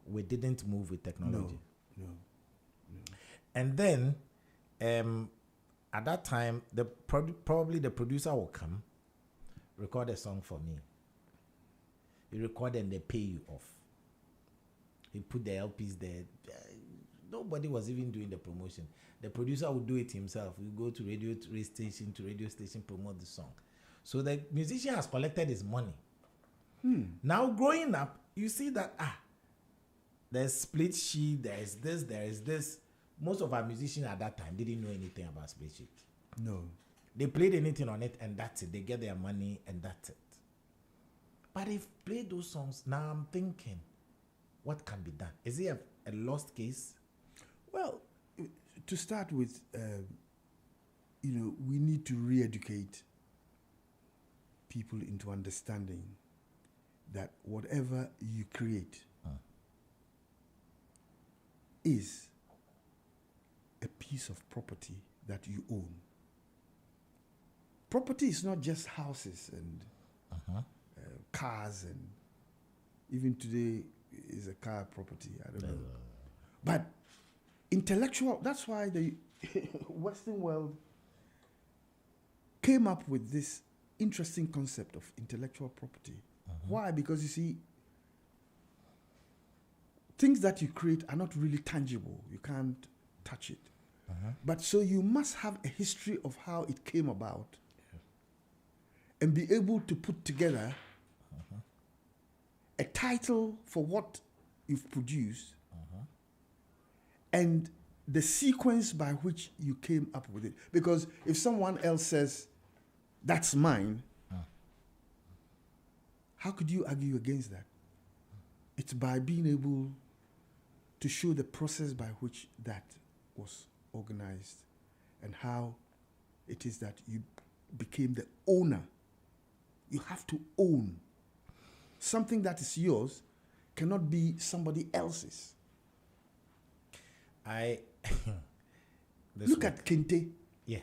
we didn't move with technology. no. And then, at that time, probably the producer will come, record a song for me. You record and they pay you off. He put the LPs there. Nobody was even doing the promotion. The producer would do it himself. We go to radio station, promote the song. So the musician has collected his money. Now growing up, you see that there's split sheet, there is this. Most of our musicians at that time didn't know anything about split sheet. No. They played anything on it and that's it. They get their money and that's it. But they've played those songs. Now I'm thinking, what can be done? Is it a lost case? Well, to start with, we need to re-educate people into understanding that whatever you create is a piece of property that you own. Property is not just houses and cars, and even today is a car property. I don't know. But intellectual, that's why the Western world came up with this interesting concept of intellectual property. Why? Because you see, things that you create are not really tangible. You can't touch it. But so you must have a history of how it came about and be able to put together a title for what you've produced and the sequence by which you came up with it. Because if someone else says, that's mine, how could you argue against that? It's by being able to show the process by which that was organized and how it is that you became the owner. You have to own. Something that is yours cannot be somebody else's. Look at Kente. Yes.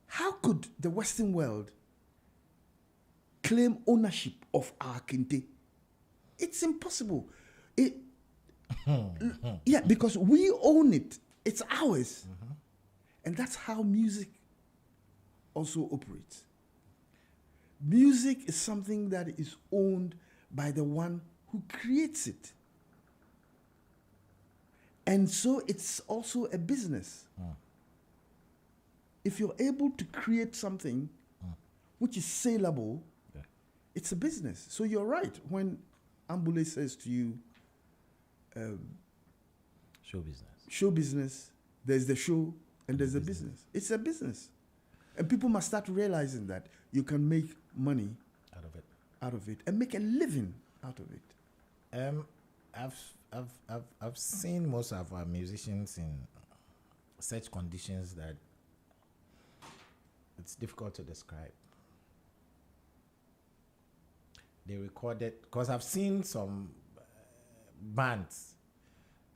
How could the Western world claim ownership of our Kente? It's impossible. Yeah, because we own it. It's ours. And that's how music also operates. Music is something that is owned by the one who creates it. And so it's also a business. If you're able to create something which is saleable, it's a business. So you're right when Ambule says to you, show business, there's the show and there's the business. It's a business. And people must start realizing that you can make money out of it and make a living out of it. I've seen most of our musicians in such conditions that it's difficult to describe. They recorded, because I've seen some bands,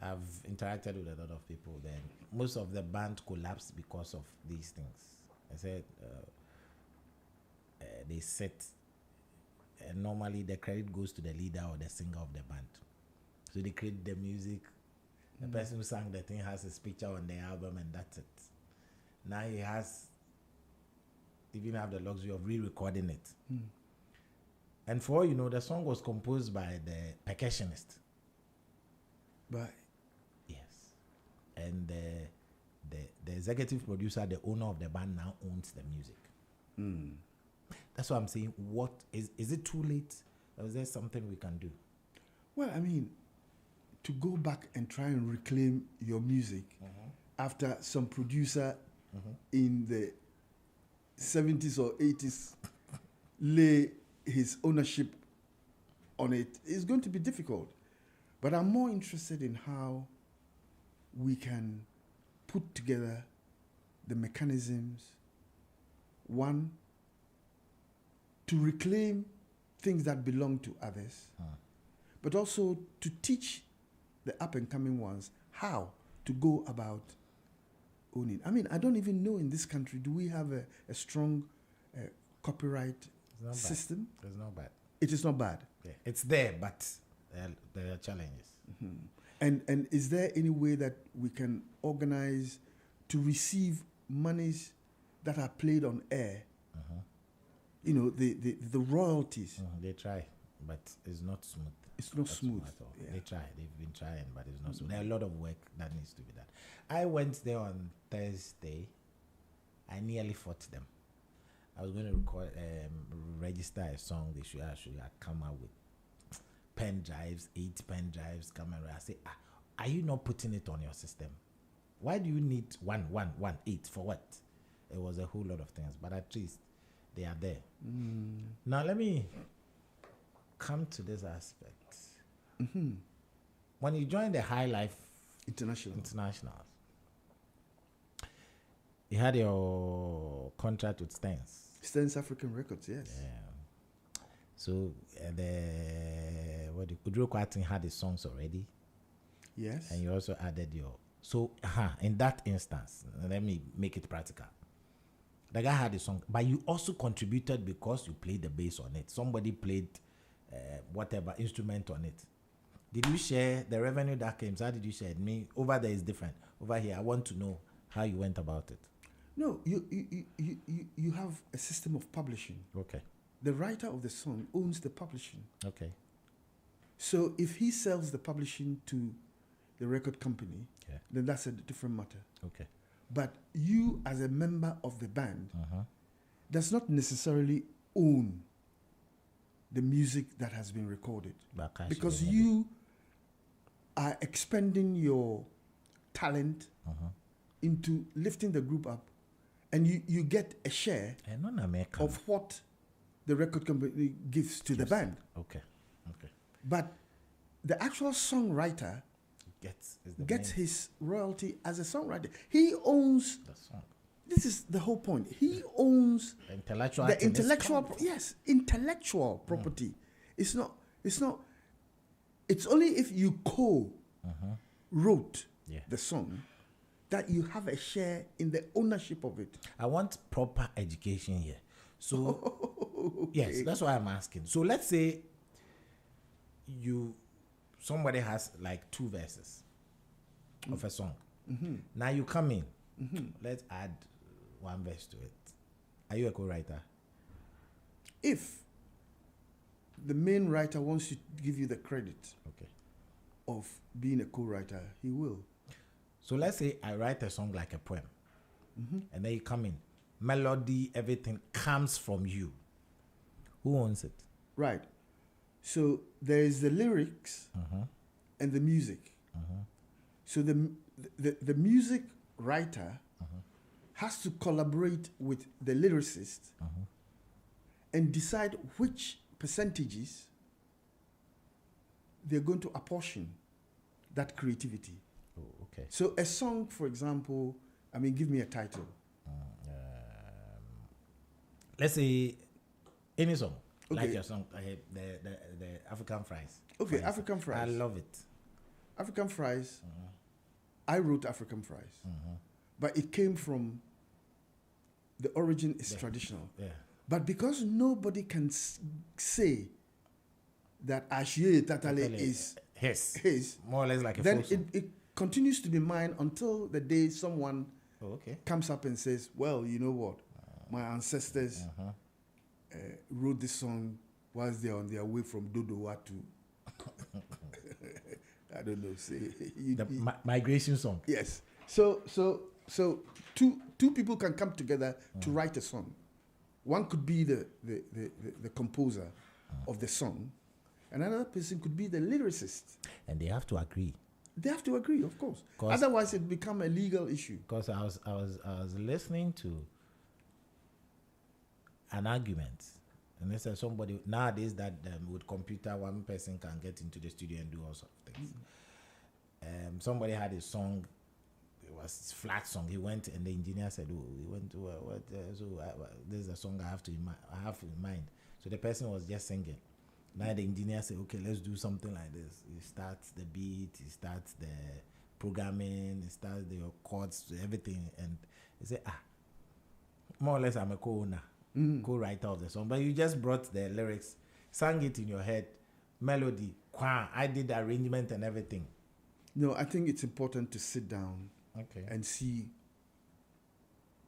I've interacted with a lot of people, then most of the band collapsed because of these things. I said they set, normally the credit goes to the leader or the singer of the band. So they create the music, the person who sang the thing has his picture on the album and that's it. Now he has, even have the luxury of re-recording it. And for all you know, the song was composed by the percussionist. But yes, and the the executive producer, the owner of the band, now owns the music. That's what I'm saying. What is it too late, or is there something we can do? Well, I mean, to go back and try and reclaim your music after some producer in the 70s or 80s lay his ownership on it is going to be difficult. But I'm more interested in how we can put together the mechanisms, one, to reclaim things that belong to others, but also to teach the up-and-coming ones how to go about owning. I mean, I don't even know in this country, do we have a strong copyright system? It's not bad. It is not bad. Yeah. It's there, but there are challenges. And is there any way that we can organize to receive monies that are played on air? You know, the royalties. They try, but it's not smooth. It's not smooth at all. Yeah. They try. They've been trying, but it's not smooth. There are a lot of work that needs to be done. I went there on Thursday. I nearly fought them. I was going to register a song. They should come out with pen drives, 8 pen drives, camera. I say, are you not putting it on your system? Why do you need 8 for what? It was a whole lot of things, but at least they are there. Now let me come to this aspect. When you joined the High Life Internationals, you had your contract with Stens African Records, yes. Yeah. So Kuduro Kwatin had the songs already. Yes. And you also added your. So in that instance, let me make it practical. The guy had a song, but you also contributed because you played the bass on it. Somebody played whatever instrument on it. Did you share the revenue that came? How did you share it? Me over there is different. Over here, I want to know how you went about it. No, you have a system of publishing. Okay. The writer of the song owns the publishing. Okay. So if he sells the publishing to the record company, then that's a different matter. Okay. But you, as a member of the band, does not necessarily own the music that has been recorded. Because you are expending your talent into lifting the group up, and you get a share of what the record company gives to the band. Okay. But the actual songwriter gets main. his royalty as a songwriter. He owns The song. This is the whole point. He owns The intellectual intellectual property. It's only if you wrote the song that you have a share in the ownership of it. I want proper education here. So yes, that's why I'm asking. So let's say somebody has like 2 verses of a song. Now you come in. Let's add 1 verse to it. Are you a co-writer? If the main writer wants to give you the credit of being a co-writer, he will. So let's say I write a song like a poem, and then you come in. Melody, everything comes from you. Who owns it? Right. So there is the lyrics and the music. So the music writer has to collaborate with the lyricist and decide which percentages they're going to apportion that creativity. Oh, okay. So a song, for example, give me a title. Let's say any song, like your song, the African Fries. Okay, African Fries. I love it. African Fries. I wrote African Fries, but it came from the origin is traditional. Yeah. But because nobody can say that Agyei Tatale is his, more or less like a then full song. it continues to be mine until the day someone comes up and says, well, you know what? My ancestors wrote this song whilst they're on their way from Dodowa to, I don't know, say... migration song. Yes. So So two people can come together to write a song. One could be the composer of the song, and another person could be the lyricist. And they have to agree. They have to agree, of course. Otherwise, it become a legal issue. Because I was listening to an argument, and they said somebody nowadays that with computer one person can get into the studio and do all sorts of things. Somebody had a song. It was flat song. He went and the engineer said, "Oh, we went to this is a song I have in mind." So the person was just singing. Now the engineer said, "Okay, let's do something like this." He starts the beat, he starts the programming, he starts the chords, everything, and he said, more or less, I'm a co-owner, co-writer of the song. But you just brought the lyrics, sang it in your head, melody, I did the arrangement and everything. No, I think it's important to sit down and see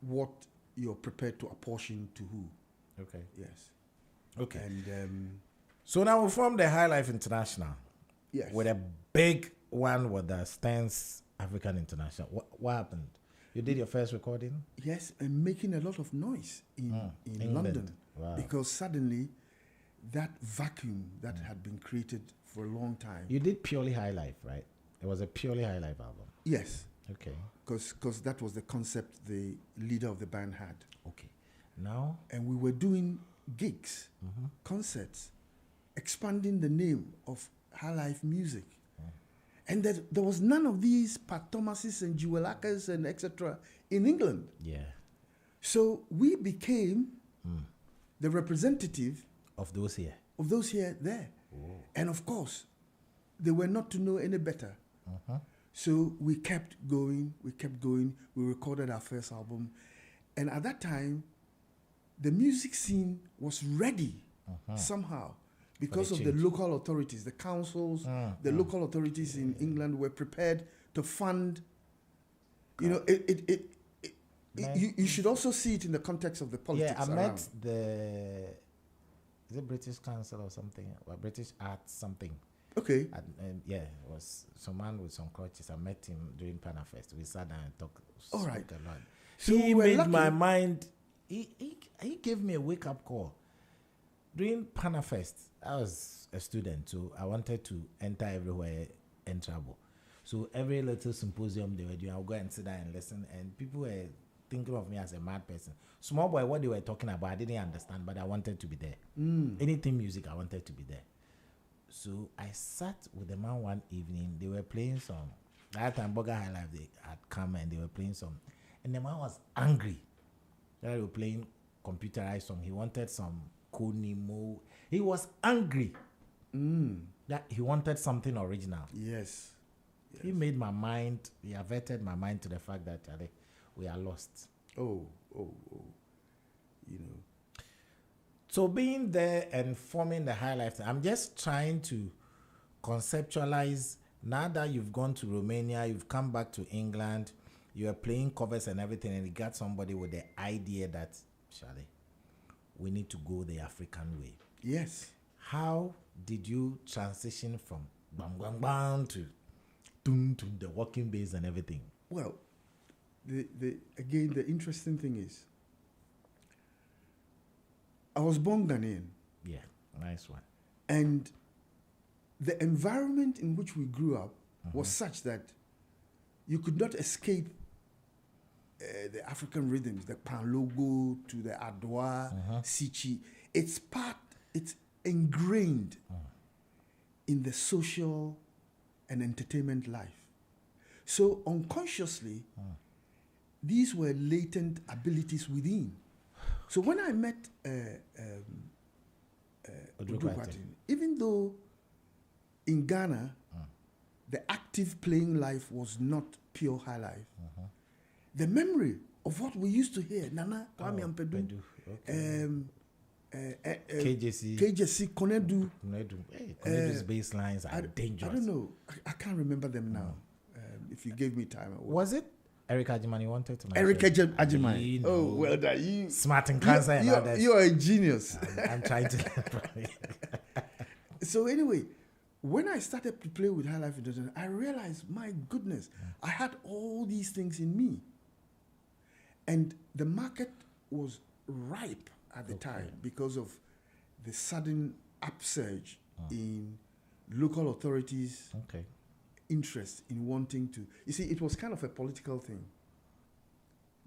what you're prepared to apportion to who. Okay. Yes. Okay. And so now we formed the High Life International. Yes. With a big one with the Stance African International. What happened? You did your first recording? Yes, and making a lot of noise in London. Wow. Because suddenly that vacuum that had been created for a long time. You did purely High Life, right? It was a purely High Life album. Yes. Okay. Because that was the concept the leader of the band had. Okay. Now? And we were doing gigs, concerts, expanding the name of High Life music. And that there was none of these Pat Thomases and Jewel Ackers and etc. in England. Yeah. So we became the representative of those here. There. Oh. And of course, they were not to know any better. So we kept going. We recorded our first album. And at that time, the music scene was ready somehow because of the local authorities, the councils, the local authorities in England were prepared to fund. You know, you should also see it in the context of the politics. Yeah, I met the British Council or something, or British Arts something. Okay. Yeah, it was some man with some crutches. I met him during Panafest. We sat down and talked. All right. A lot. So he made my mind. He gave me a wake up call. During Panafest, I was a student, so I wanted to enter everywhere and travel. So every little symposium they were doing, I would go and sit down and listen, and people were thinking of me as a mad person. Small boy, what they were talking about, I didn't understand, but I wanted to be there. Anything music, I wanted to be there. So I sat with the man one evening. They were playing some. That time, Burger High Life, they had come and they were playing some. And the man was angry. They were playing computerized song. He wanted some Konimo. He was angry. That he wanted something original. Yes. He made my mind, he averted my mind to the fact that we are lost. Oh. You know. So being there and forming the High Life, I'm just trying to conceptualize, now that you've gone to Romania, you've come back to England, you are playing covers and everything, and you got somebody with the idea that, Charlie, we need to go the African way. Yes. How did you transition from bam bam bam to dun, dun, the walking bass and everything? Well, the interesting thing is, I was born Ghanaian. Yeah, nice one. And the environment in which we grew up was such that you could not escape the African rhythms, the Panlogo to the Adwa, Sichi. It's ingrained in the social and entertainment life. So unconsciously, these were latent abilities within. So when I met Odukwatin, even though in Ghana, the active playing life was not pure high life, the memory of what we used to hear, Nana, Kwame Ampedu, KJC, Konedu. Konedu's bass lines are dangerous. I don't know. I can't remember them now. If you gave me time, I would. Was it Eric Ajimani wanted to Eric Ajimani. You know, oh, well done. You smart in cancer and others. You are a genius. I'm trying to learn from you. So anyway, when I started to play with High Life International, I realized, my goodness, I had all these things in me. And the market was ripe at the time because of the sudden upsurge in local authorities' interest in wanting to. You see, it was kind of a political thing.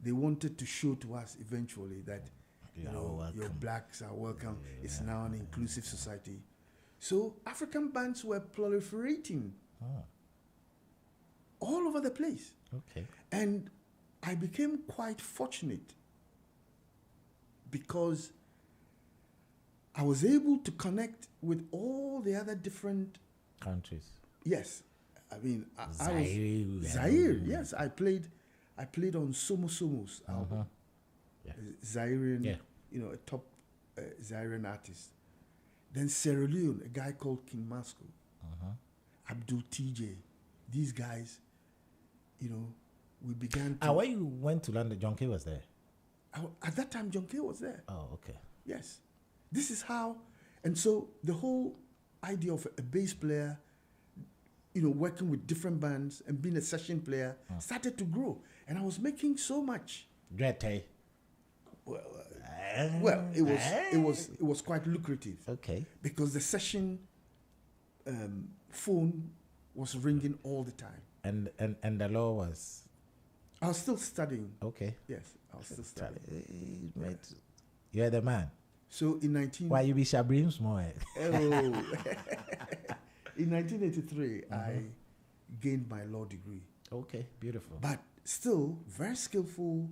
They wanted to show to us eventually that your blacks are welcome. It's now an inclusive society. So African bands were proliferating all over the place. Okay. And I became quite fortunate because I was able to connect with all the other different countries. Yes. I mean, Zaire. Yes, I played on Somo Somo's album. Zairean, a top Zairean artist. Then Sierra Leone, a guy called King Masco, Abdul TJ. These guys, we began to... when you went to London, John Kay was there? At that time, John Kay was there. Oh, okay. Yes. This is how... And so the whole idea of a bass player, working with different bands and being a session player started to grow. And I was making so much. Well, it was quite lucrative. Okay. Because the session phone was ringing all the time. And the law was? I was still studying. Okay. Yes, I was still studying. You're the man. So in 19... Why you be shabrim small? In 1983, I gained my law degree. Okay, beautiful. But still very skillful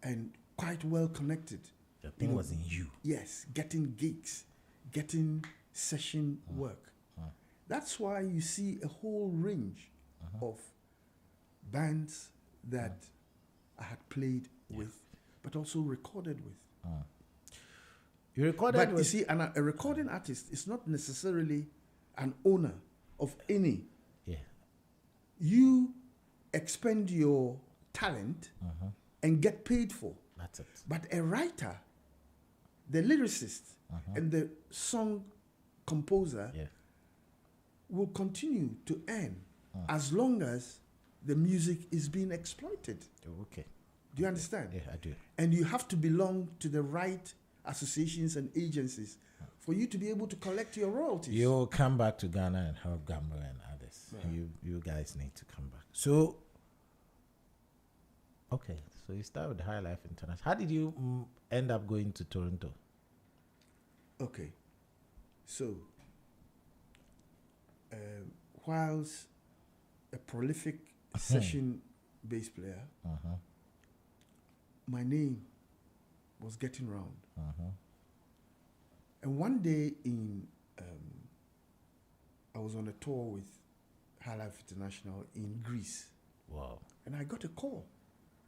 and quite well connected. The thing was in you. Yes, getting gigs, getting session work. That's why you see a whole range of bands that I had played with, but also recorded with. You recorded but you see, a recording artist is not necessarily an owner of any. Yeah. You expend your talent and get paid for. That's it. But a writer, the lyricist, and the song composer will continue to earn as long as the music is being exploited. Okay. Do you understand? Yeah, I do. And you have to belong to the right associations and agencies for you to be able to collect your royalties. You'll come back to Ghana and help Gambo and others. Yeah. You guys need to come back. So, okay. So you start with High Life International. How did you end up going to Toronto? Okay. So, whilst a prolific session bass player, my name was getting round. And one day I was on a tour with High Life International in Greece. Wow. And I got a call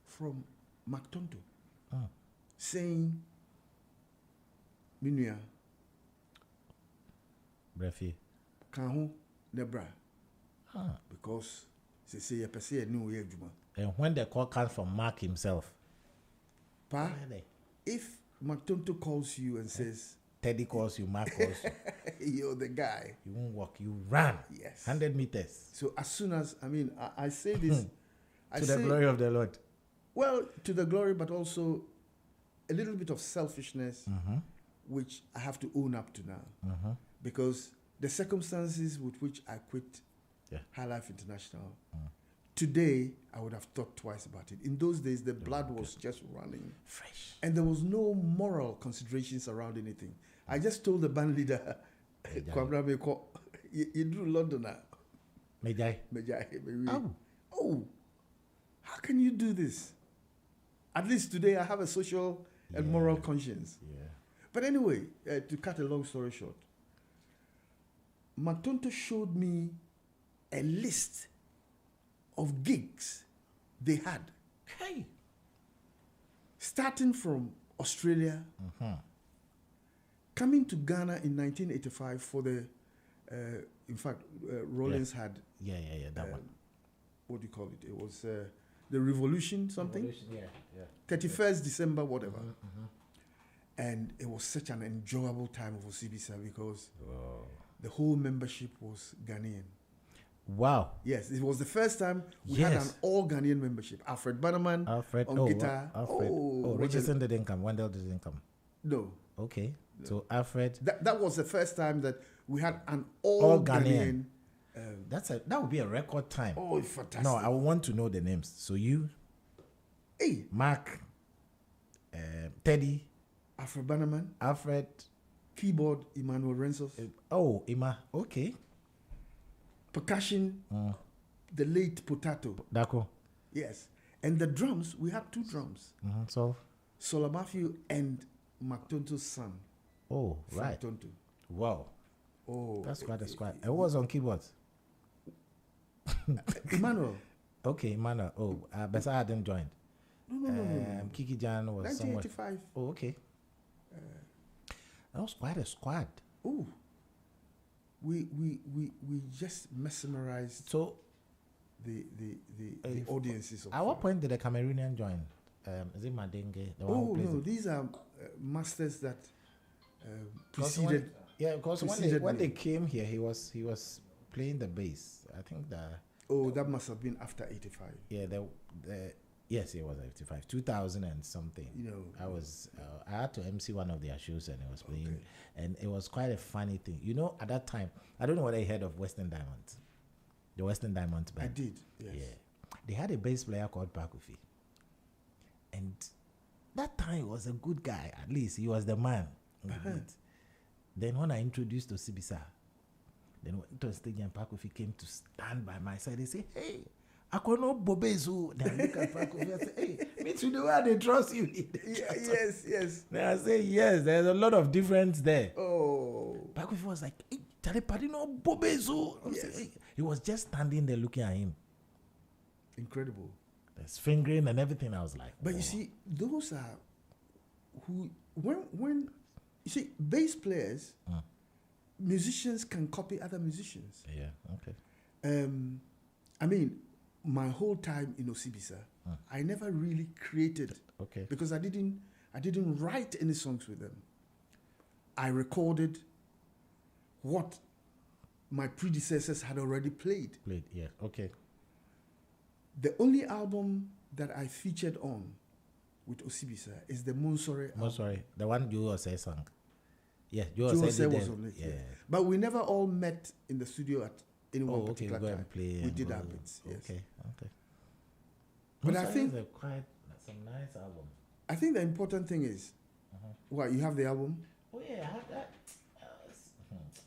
from Mactonto saying, Minua, Brefi, Kahu Nebra. Because they say, and when the call comes from Mark himself, if Mactonto calls you and says, Teddy calls you, Mark calls you, you're the guy. You won't walk, you run. Yes. 100 meters. So as soon as, I say this. To the glory of the Lord. Well, to the glory, but also a little bit of selfishness, which I have to own up to now. Because the circumstances with which I quit High Life International, today I would have thought twice about it. In those days, the blood was just running. Fresh. And there was no moral considerations around anything. I just told the band leader, you do London now. Mejai. Oh, how can you do this? At least today I have a social and moral conscience. Yeah. But anyway, to cut a long story short, Mactonto showed me a list of gigs they had. Hey. Starting from Australia, coming to Ghana in 1985 for the, in fact, Rollins had... that one. What do you call it? It was the Revolution something? 31st December, whatever. And it was such an enjoyable time for Obisa because the whole membership was Ghanaian. Wow. Yes, it was the first time we had an all Ghanaian membership. Alfred Bannerman on guitar. Richardson didn't come. Wendell didn't come. No. Okay. No. So Alfred. That was the first time that we had an all Ghanaian. That would be a record time. Oh, fantastic! No, I want to know the names. So you, Mark, Teddy, Alfred Bannerman, Alfred, keyboard Emmanuel Rensos. Ima. Okay. Percussion, the late Potato. Dako. Yes, and the drums. We had 2 drums. So Sola Matthew and McTonto's son. Oh, right. Tonto. Wow. Oh, that's quite a squad. Who was on keyboards? Emmanuel. Okay, Emmanuel. Oh, Besa hadn't joined. No. Kiki Jan was 1985. Oh, okay. That was quite a squad. Oh. We just mesmerized the audiences. At what point did the Cameroonian join? Is it Madenge? No, these are masters that preceded. Because when they came here, he was playing the bass. I think that. Oh, that must have been after 85. Yeah, yes, it was 85, 2000 and something. I had to MC one of their shows and it was playing, and it was quite a funny thing. At that time, I don't know whether you heard of Western Diamonds, the Western Diamonds band. I did. Yes. Yeah, they had a bass player called Pakufi, and that time he was a good guy. At least he was the man. Then when I introduced Obisa, then went to the stage and Pakufi came to stand by my side. They say, "Hey, I call no Bobezu." Then I look at Pakufi and say, "Hey, me too, the way they trust you." Yes. Then I say, "Yes, there's a lot of difference there." Oh. Pakufi was like, "Hey, Charlie no Bobezu." Yes. He was just standing there looking at him. Incredible. There's fingering and everything. I was like, but you see, those are who when you see bass players, musicians can copy other musicians. Yeah. Okay. I mean, my whole time in Obisa, I never really created. Okay. Because I didn't write any songs with them. I recorded what my predecessors had already played. Yeah. Okay. The only album that I featured on with Obisa is the Monsore album. The one Joe Osei sang. Yeah, Joe Osei was on it. Yeah. But we never all met in the studio at any one particular time. We did our bits. Yes. Okay. But I think some nice album. I think the important thing is, what, you have the album? Oh yeah, I have that.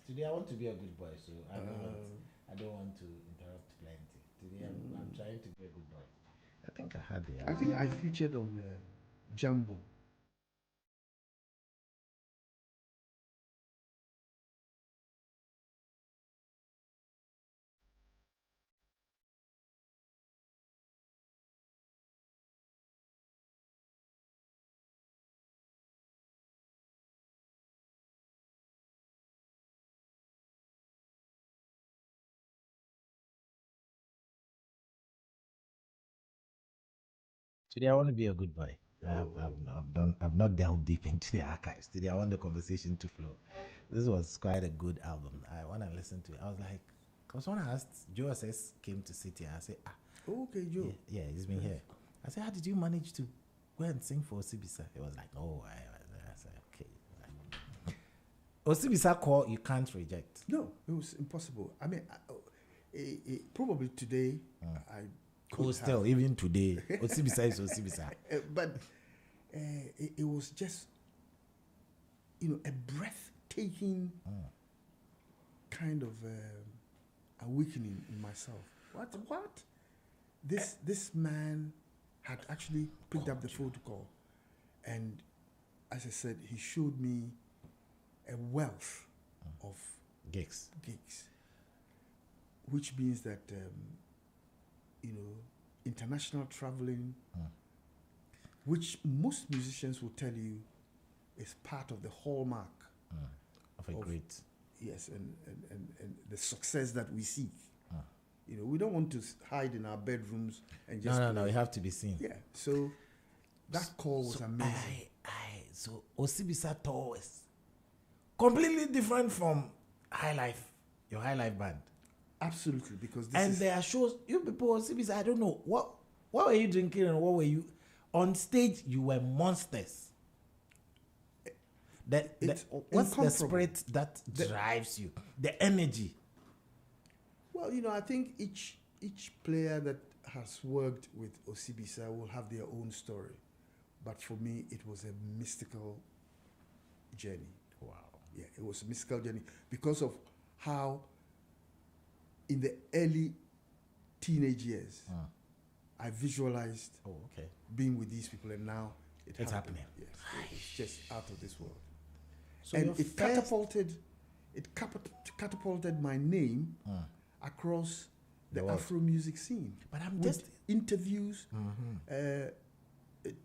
Today I want to be a good boy, so I don't want to interrupt plenty. Today I'm trying to be a good boy. I think I had the album. I think I featured on Jumbo. Today I want to be a good boy. I've not delved deep into the archives. Today I want the conversation to flow. This was quite a good album. When I listened to it, I was like, because when I asked, Joe says came to City, I said, okay, Joe. Yeah, he's been here. I said, how did you manage to go and sing for Obisa? He was like, oh, I said, okay. Obisa call you can't reject. No, it was impossible. I mean, probably today I. Still, even today, Obisa is Obisa. But it was just, a breathtaking kind of awakening in myself. What? This man had actually picked up the phone to call, and as I said, he showed me a wealth of gigs, which means that. International traveling, which most musicians will tell you is part of the hallmark of a great. Yes, and the success that we seek. We don't want to hide in our bedrooms and just. No, you have to be seen. Yeah, so that call was amazing. So Obisa tour is completely different from High Life, your High Life band. Absolutely, because this And is... there are shows, you people on CBC, I don't know, what were you drinking and what were you... On stage, you were monsters. What's the spirit that drives you? The energy. Well, I think each player that has worked with Obisa will have their own story. But for me, it was a mystical journey. Wow. Yeah, it was a mystical journey because of how in the early teenage years, I visualized being with these people, and now it's happening. Yes, it's just out of this world. So and it catapulted my name across the Afro music scene. But I'm with just interviews.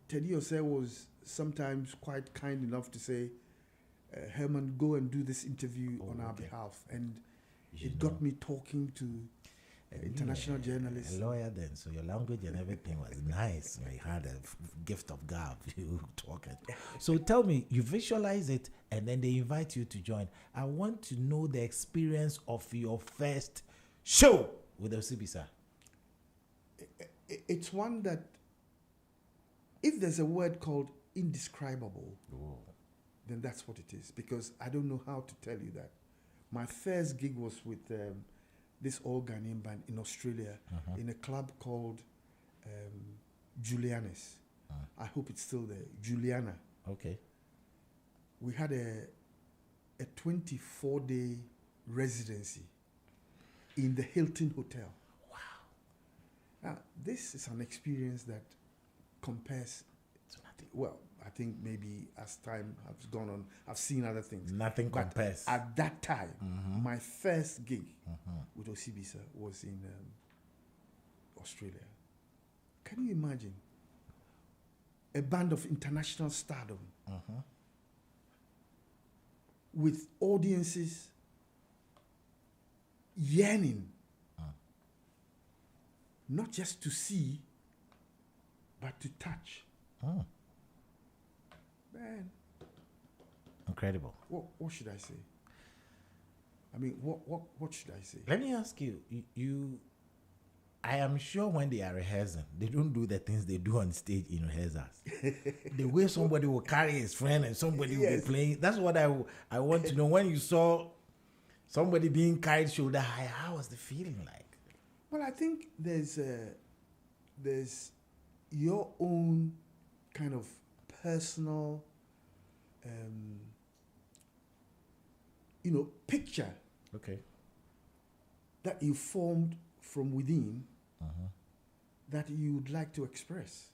Teddy Ose was sometimes quite kind enough to say, Herman, go and do this interview on our behalf. And it got me talking to international journalists. A lawyer then, so your language and everything was nice. You had a gift of gab, you talking. So tell me, you visualize it and then they invite you to join. I want to know the experience of your first show with Obisa. It's one that, if there's a word called indescribable, then that's what it is, because I don't know how to tell you that. My first gig was with this all Ghanaian band in Australia in a club called Juliana's. I hope it's still there. Juliana. Okay. We had a 24-day residency in the Hilton Hotel. Wow. Now, this is an experience that compares to nothing. Well, I think maybe as time has gone on, I've seen other things. Nothing compares. At that time, my first gig with Obisa was in Australia. Can you imagine? A band of international stardom with audiences yearning not just to see, but to touch. Man. Incredible. What should I say? I mean, what should I say? Let me ask you, I am sure when they are rehearsing, they don't do the things they do on stage in rehearsals. The way somebody will carry his friend and somebody will be playing, that's what I want to know. When you saw somebody being carried shoulder high, how was the feeling like? Well, I think there's your own kind of personal picture that you formed from within that you would like to express.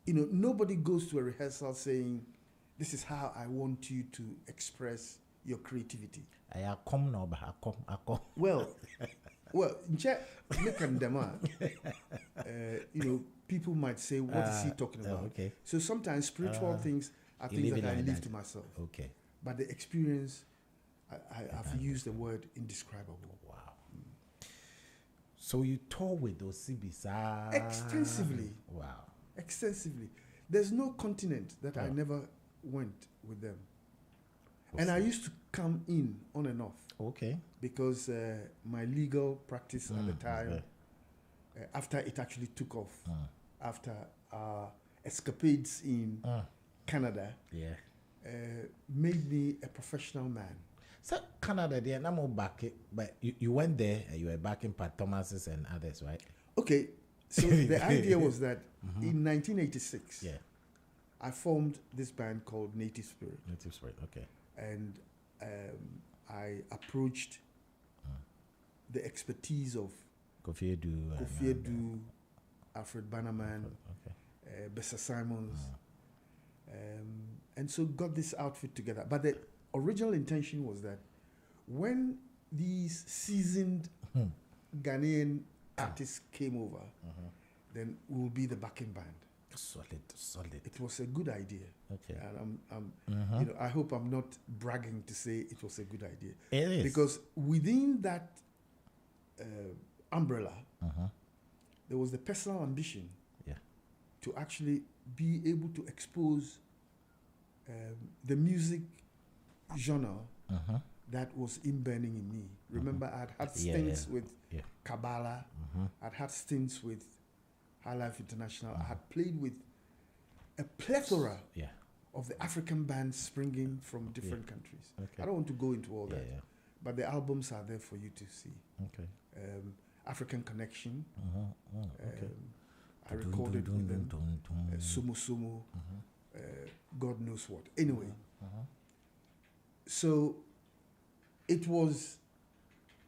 Nobody goes to a rehearsal saying, this is how I want you to express your creativity. Well, people might say, what is he talking about? Okay. So sometimes spiritual things are things that I leave to myself. Okay. But the experience, I've used the word indescribable. Wow. So you tour with Obisa extensively. Wow. Extensively. There's no continent that I never went with them. And I used to come in on and off. Okay. Because my legal practice at the time, after it actually took off, after our escapades in Canada, made me a professional man. So Canada, there, I'm back, but you went there, you were back in Pat Thomas's and others, right? Okay, so the idea was that in 1986, I formed this band called Native Spirit. Native Spirit, okay. And I approached the expertise of Kofi Edu, Alfred Bannerman, Bessa Simons, and so got this outfit together. But the original intention was that when these seasoned Ghanaian artists came over, then we'll be the backing band. Solid. It was a good idea. Okay. And I hope I'm not bragging to say it was a good idea. It is. Because within that umbrella, there was the personal ambition to actually be able to expose the music genre that was inburning in me. Remember, I'd had stints with Kabbalah. I'd had stints with High Life International. I had played with a plethora of the African bands springing from different countries. I don't want to go into all that, but the albums are there for you to see. African Connection. I recorded with them. Sumo Sumo. God knows what. Anyway, so it was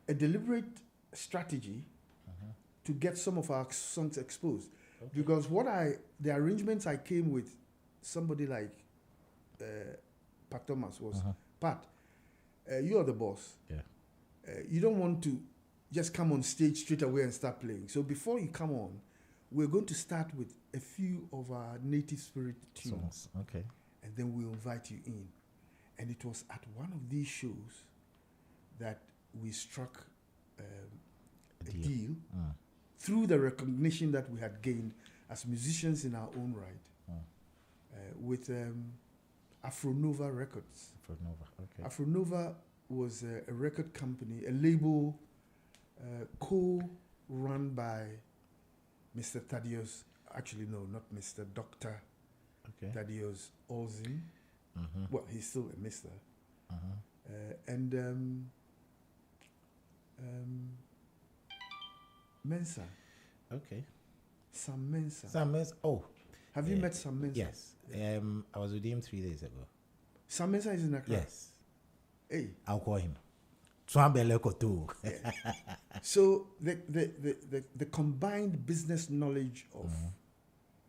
a deliberate strategy to get some of our songs exposed. Because the arrangements I came with, somebody like Pat Thomas was, Pat, you are the boss. You don't want to just come on stage straight away and start playing. So before you come on, we're going to start with a few of our native spirit tunes. And then we'll invite you in. And it was at one of these shows that we struck a deal through the recognition that we had gained as musicians in our own right with Afronova Records. Afronova was a record company, a label co-run by Mr. Thaddeus, actually no, not Mr. Dr. Thaddeus Olzin. Well, he's still a Mr. And Mensa. Sam Mensa. Sam Mensa. Oh. Have you met Sam Mensa? Yes. I was with him 3 days ago. Sam Mensa is in Accra? Yes. Hey. I'll call him. So the combined business knowledge of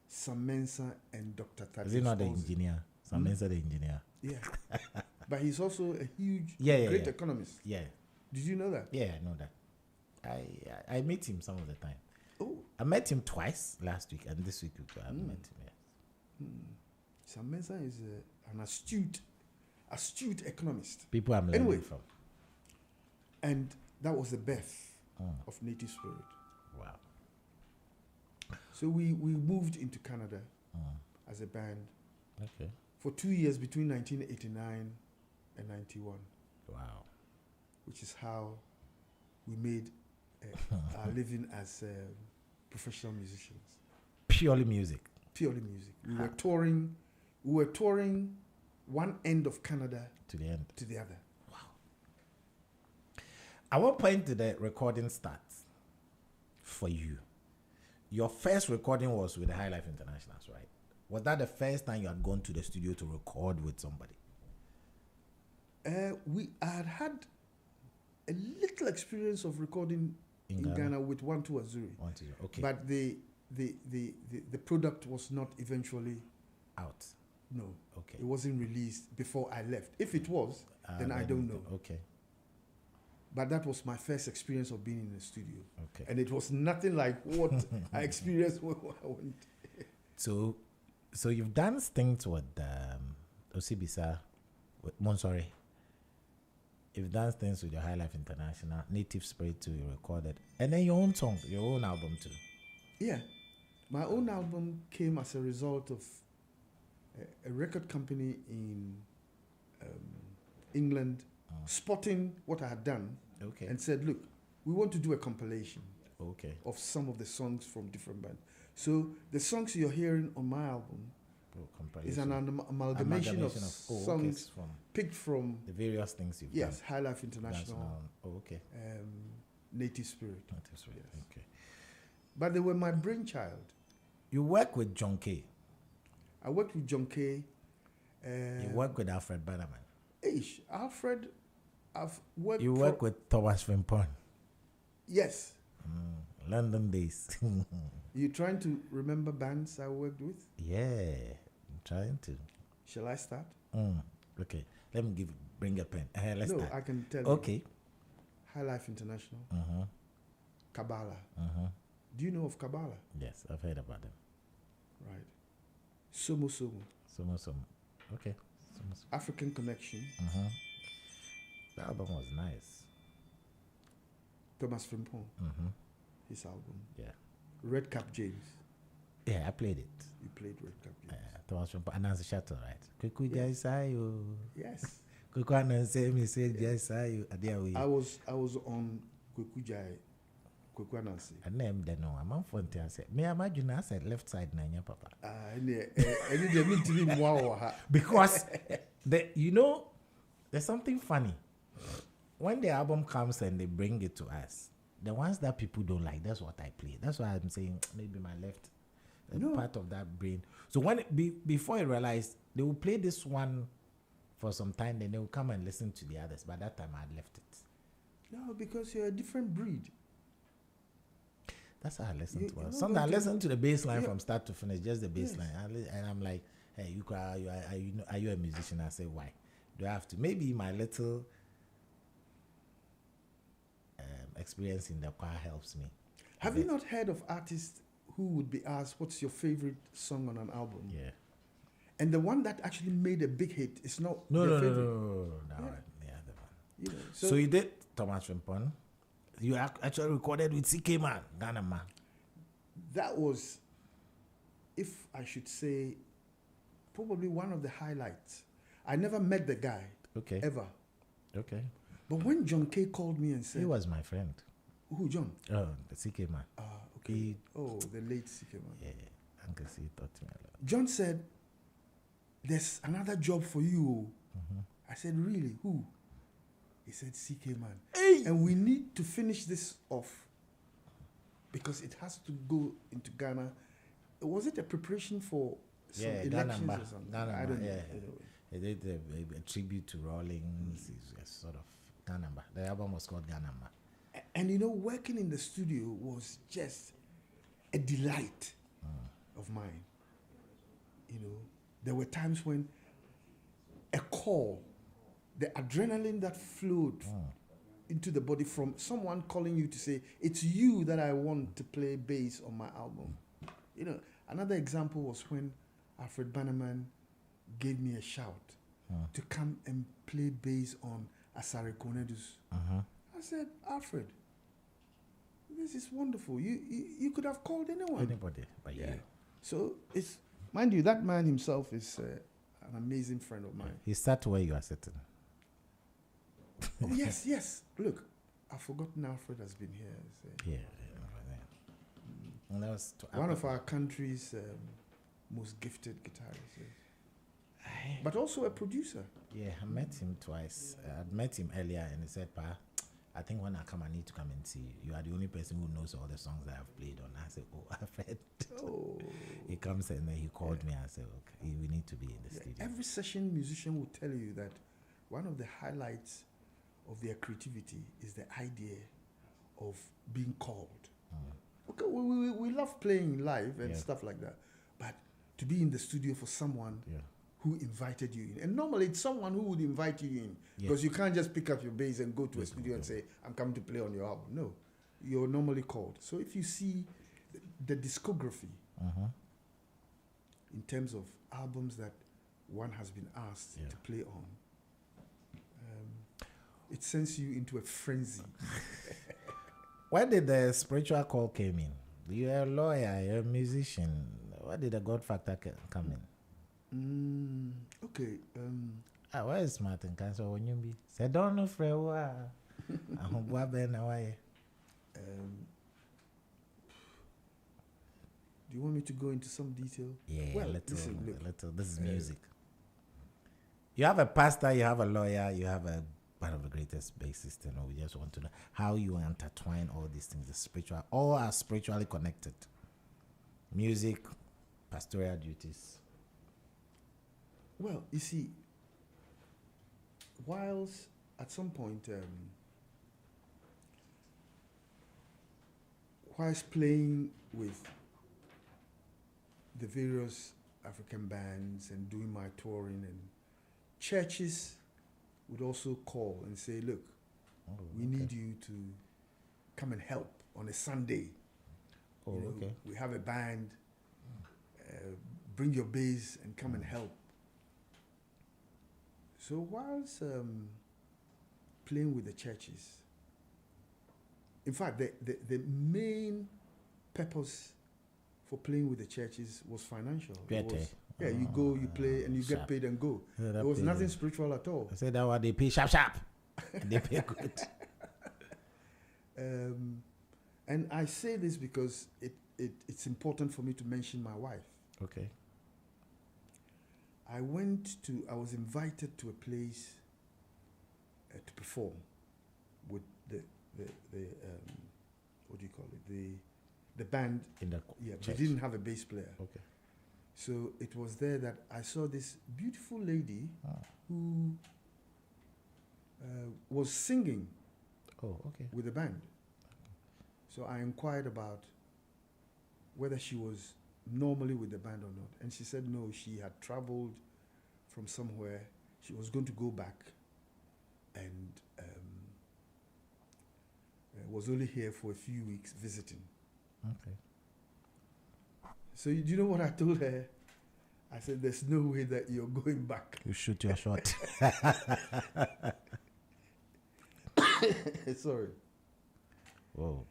Sam Mensa and Dr. Thaddeus. Is he not the engineer? Sam Mensa the engineer. Yeah. But he's also a huge, great economist. Yeah. Did you know that? Yeah, I know that. I meet him some of the time. Oh. I met him twice last week, and this week I met him. Yes. Sam Mensa is an astute economist. People I'm learning from. And that was the birth of Native Spirit. Wow. So we moved into Canada as a band for 2 years between 1989 and 91. Wow. Which is how we made our living as professional musicians. Purely music. Purely music. We were touring one end of Canada to the end. To the other. Wow. At what point did the recording start for you? Your first recording was with the High Life Internationals, right? Was that the first time you had gone to the studio to record with somebody? We had a little experience of recording in Ghana with 1-2 Azuri. Okay. But the product was not eventually out. No. Okay. It wasn't released before I left. If it was, then I don't know. Okay. But that was my first experience of being in the studio. Okay. And it was nothing like what I experienced when I went. So you've done things with Obisa, with Monsori. You've done things with your High Life International, Native Spirit too, you recorded. And then your own song, your own album too. Yeah. My own album came as a result of a record company in England spotting what I had done and said, look, we want to do a compilation of some of the songs from different bands. So the songs you're hearing on my album is an amalgamation of songs picked from the various things you've done. Yes, High Life International. Native Spirit. Native Spirit. Yes. Okay. But they were my brainchild. You work with John Kay. I worked with John Kay. You work with Alfred Bannerman. Alfred, I've worked. You work with Thomas Frimpong. Yes. London days. You trying to remember bands I worked with? Yeah, I'm trying to. Shall I start? Okay, let me bring a pen. Let's start. I can tell you. Okay. High Life International. Kabbalah. Do you know of Kabbalah? Yes, I've heard about them. Right. Sumo Sumo. Sumo Sumo. Okay. African Connection. The album was nice. Thomas Frimpong. His album. Yeah. Red Cap James. Yeah, I played it. You played Red Cap James. Thomas Frimpong. Announce the shuttle, right? Yes. Kukwana say me say yes, I was on Kwekujai, Kwekwanansi. I named the no. I'm on Fonte. I said, me imagine I said left side nanya papa. Because there's something funny. When the album comes and they bring it to us, the ones that people don't like, that's what I play. That's why I'm saying maybe my left part of that brain. So when before I realized they will play this one for some time, then they will come and listen to the others. By that time, I had left it. No, because you're a different breed. That's how I listen to it. Sometimes I listen to the bass line from start to finish, just the bass line. And I'm like, hey, are you a musician? I say, why? Do I have to? Maybe my little experience in the choir helps me. Have you not heard of artists who would be asked, what's your favorite song on an album? Yeah. And the one that actually made a big hit is not No. favorite. The one. So you did Thomas Rimpon. You actually recorded with CK Man, Ghana Man. That was, if I should say, probably one of the highlights. I never met the guy. Okay. Ever. Okay. But when John K called me and said... He was my friend. Who, John? Oh, the CK Man. Okay. The late CK Man. Yeah. Uncle C taught me a lot. John said, there's another job for you. Mm-hmm. I said, really? Who? He said, CK Man. Hey! And we need to finish this off because it has to go into Ghana. Was it a preparation for some elections or something? Ghana, I don't know. He did a tribute to Rawlings. It's sort of Ghana. The album was called Ghana. And working in the studio was just a delight of mine. There were times when a call, the adrenaline that flowed into the body from someone calling you to say, it's you that I want to play bass on my album. Another example was when Alfred Bannerman gave me a shout to come and play bass on Asare Konedu's. I said, Alfred, this is wonderful. You could have called anyone. Anybody but you. So it's, mind you, that man himself is an amazing friend of mine. He sat where you are sitting. Oh, yes. Look, I've forgotten Alfred has been here. So. Yeah. And that was one of our country's most gifted guitarists. But also a producer. Yeah, I met him twice. I'd met him earlier and he said, Pa, I think when I come, I need to come and see you. You are the only person who knows all the songs that I've played on. I said, Alfred. He comes and then he called me. I said, okay, we need to be in the studio. Every session musician will tell you that one of the highlights of their creativity is the idea of being called. Okay, we love playing live and stuff like that, but to be in the studio for someone who invited you in, and normally it's someone who would invite you in, because you can't just pick up your bass and go to a studio and say, I'm coming to play on your album. No, you're normally called. So if you see the discography in terms of albums that one has been asked to play on, it sends you into a frenzy. Where did the spiritual call came in? You're a lawyer, you're a musician. Where did the God factor come in? Okay. Where is Martin Cancer when you be? Say, don't know, Frewa. Do you want me to go into some detail? Yeah, well, little. This is music. You have a pastor, you have a lawyer, you have a one of the greatest bassists, we just want to know how you intertwine all these things, the spiritual, all are spiritually connected. Music, pastoral duties. Well, you see, whilst at some point, whilst playing with the various African bands and doing my touring, and churches would also call and say, look, we need you to come and help on a Sunday. We have a band, bring your bass and come and help. So whilst playing with the churches, in fact, the main purpose for playing with the churches was financial. Yeah, you go, you play, and you get paid and go. Yeah, There was nothing spiritual at all. I said that what they pay sharp. They pay good. And I say this because it's important for me to mention my wife. Okay. I was invited to a place to perform with the what do you call it? The band. In the church. They didn't have a bass player. Okay. So it was there that I saw this beautiful lady who was singing with the band. So I inquired about whether she was normally with the band or not. And she said no, she had traveled from somewhere. She was going to go back and was only here for a few weeks visiting. Okay. So do you know what I told her? I said, there's no way that you're going back. You shoot your shot. Sorry. Whoa.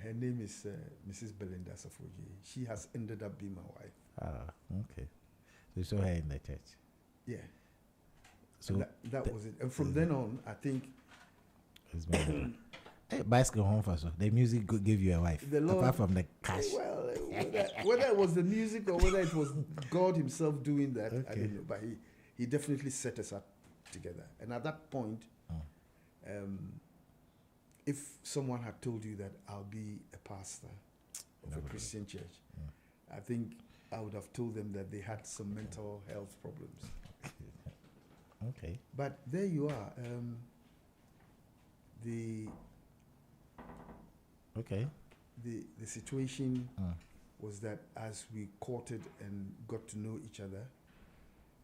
Her name is Mrs. Herman Asafo Agyei. She has ended up being my wife. Ah, okay. So you saw her in the church. Yeah. So that was it. And from then on, I think it's been bicycle home for so the music gave you a wife. Apart from the cash. Well, whether it was the music or whether it was God Himself doing that, I don't know. But he definitely set us up together. And at that point, if someone had told you that I'll be a pastor of a Christian church, I think I would have told them that they had some mental health problems. Okay. But there you are. The situation was that as we courted and got to know each other,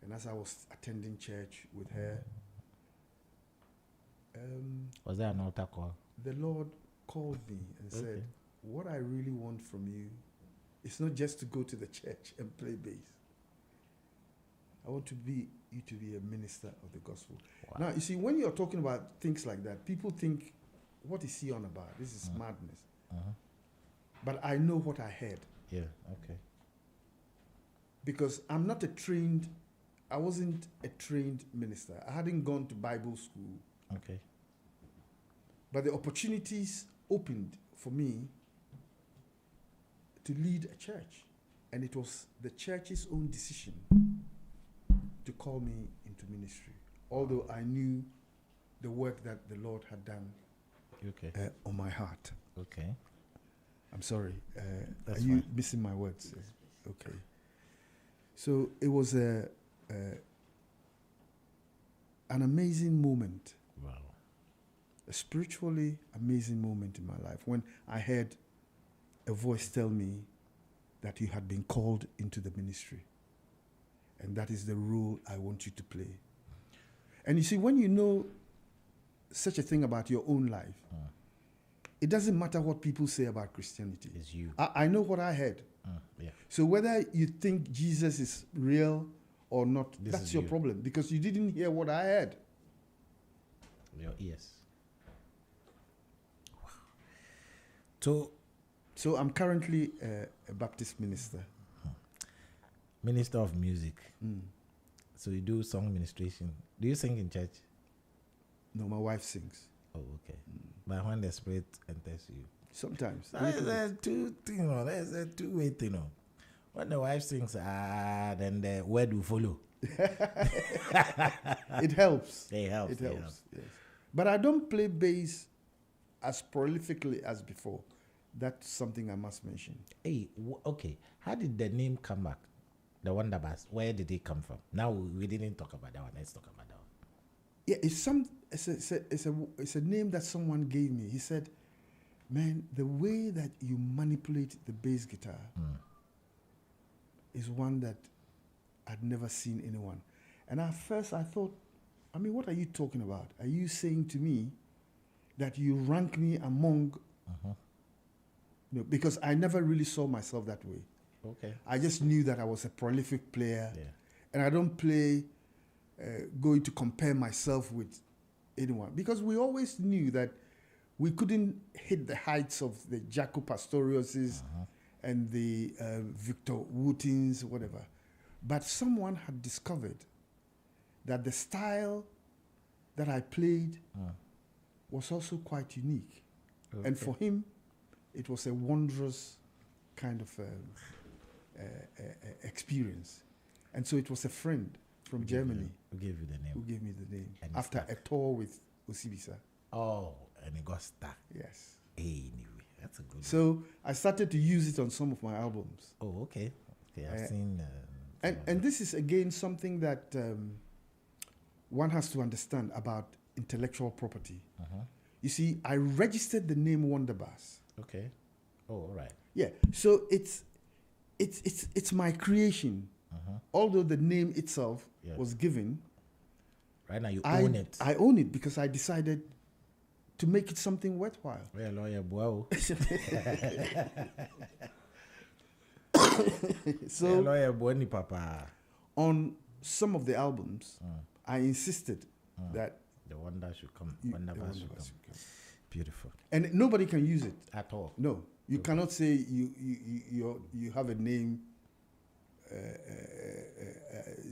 and as I was attending church with her, was there an altar call? The Lord called me and said, what I really want from you is not just to go to the church and play bass. I want you to be a minister of the gospel. Wow. Now, you see, when you're talking about things like that, people think, what is he on about? This is madness. But I know what I heard. Yeah, okay. Because I wasn't a trained minister. I hadn't gone to Bible school. Okay. But the opportunities opened for me to lead a church. And it was the church's own decision to call me into ministry. Although I knew the work that the Lord had done on my heart. Okay. I'm sorry. That's are you fine. missing my words? Okay. So it was an amazing moment. Wow. A spiritually amazing moment in my life when I heard a voice tell me that you had been called into the ministry. And that is the role I want you to play. And you see, when you know such a thing about your own life, it doesn't matter what people say about Christianity. It's you. I know what I heard. Yeah. So whether you think Jesus is real or not, that's your you. problem, because you didn't hear what I heard. Your ears. Wow. So I'm currently a Baptist minister. Minister of music. So you do song ministration. Do you sing in church? No, my wife sings. Oh, okay. But when the Spirit enters you? Sometimes. There's a two-way thing. When the wife sings, then the word will follow. It helps. It helps. Yes. But I don't play bass as prolifically as before. That's something I must mention. Hey, okay. How did the name come back? The Wonder Bass. Where did it come from? Now we didn't talk about that one. Let's talk about that one. Yeah, it's a name that someone gave me. He said, "Man, the way that you manipulate the bass guitar is one that I'd never seen anyone." And at first I thought, I mean, what are you talking about? Are you saying to me that you rank me among? No, because I never really saw myself that way. Okay. I just knew that I was a prolific player, and I don't play going to compare myself with anyone, because we always knew that we couldn't hit the heights of the Jaco Pastoriuses and the Victor Wootins, whatever. But someone had discovered that the style that I played was also quite unique. Okay. And for him, it was a wondrous kind of experience. And so it was a friend from Germany Who gave you the who name? gave me the name And after stuck. a tour with Obisa. Oh, and it got stuck. Yes. Anyway, that's a good one. So I started to use it on some of my albums. Oh, okay. Okay, I've seen. And this is again something that one has to understand about intellectual property. You see, I registered the name Wonderbass. Okay. Oh, all right. Yeah. So it's my creation. Although the name itself was given, Right now, you own it. I own it because I decided to make it something worthwhile. Well, lawyer, wow. So lawyer, boy, papa. on some of the albums, I insisted that The wonder should come. the Wonderbass should Wonderbass come. should come. Beautiful. And nobody can use it. At all. No, you cannot say you have a name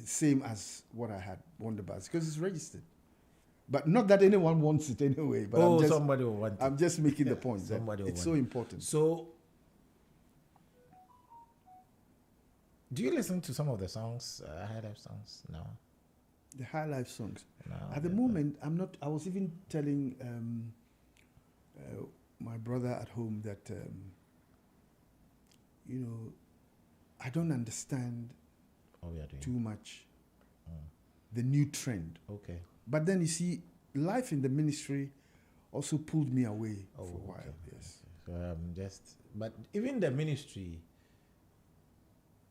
same as what I had, Wonderbass, because it's registered. But not that anyone wants it anyway. But Somebody will want it. I'm just making the point that Somebody will it's want so it. important. So, do you listen to some of the songs, high life songs? No. The high life songs. No. At the moment, I'm not. I was even telling my brother at home that I don't understand Oh, we are doing. too much the new trend. Okay. But then you see, life in the ministry also pulled me away for a while. okay. Yes. So but even the ministry,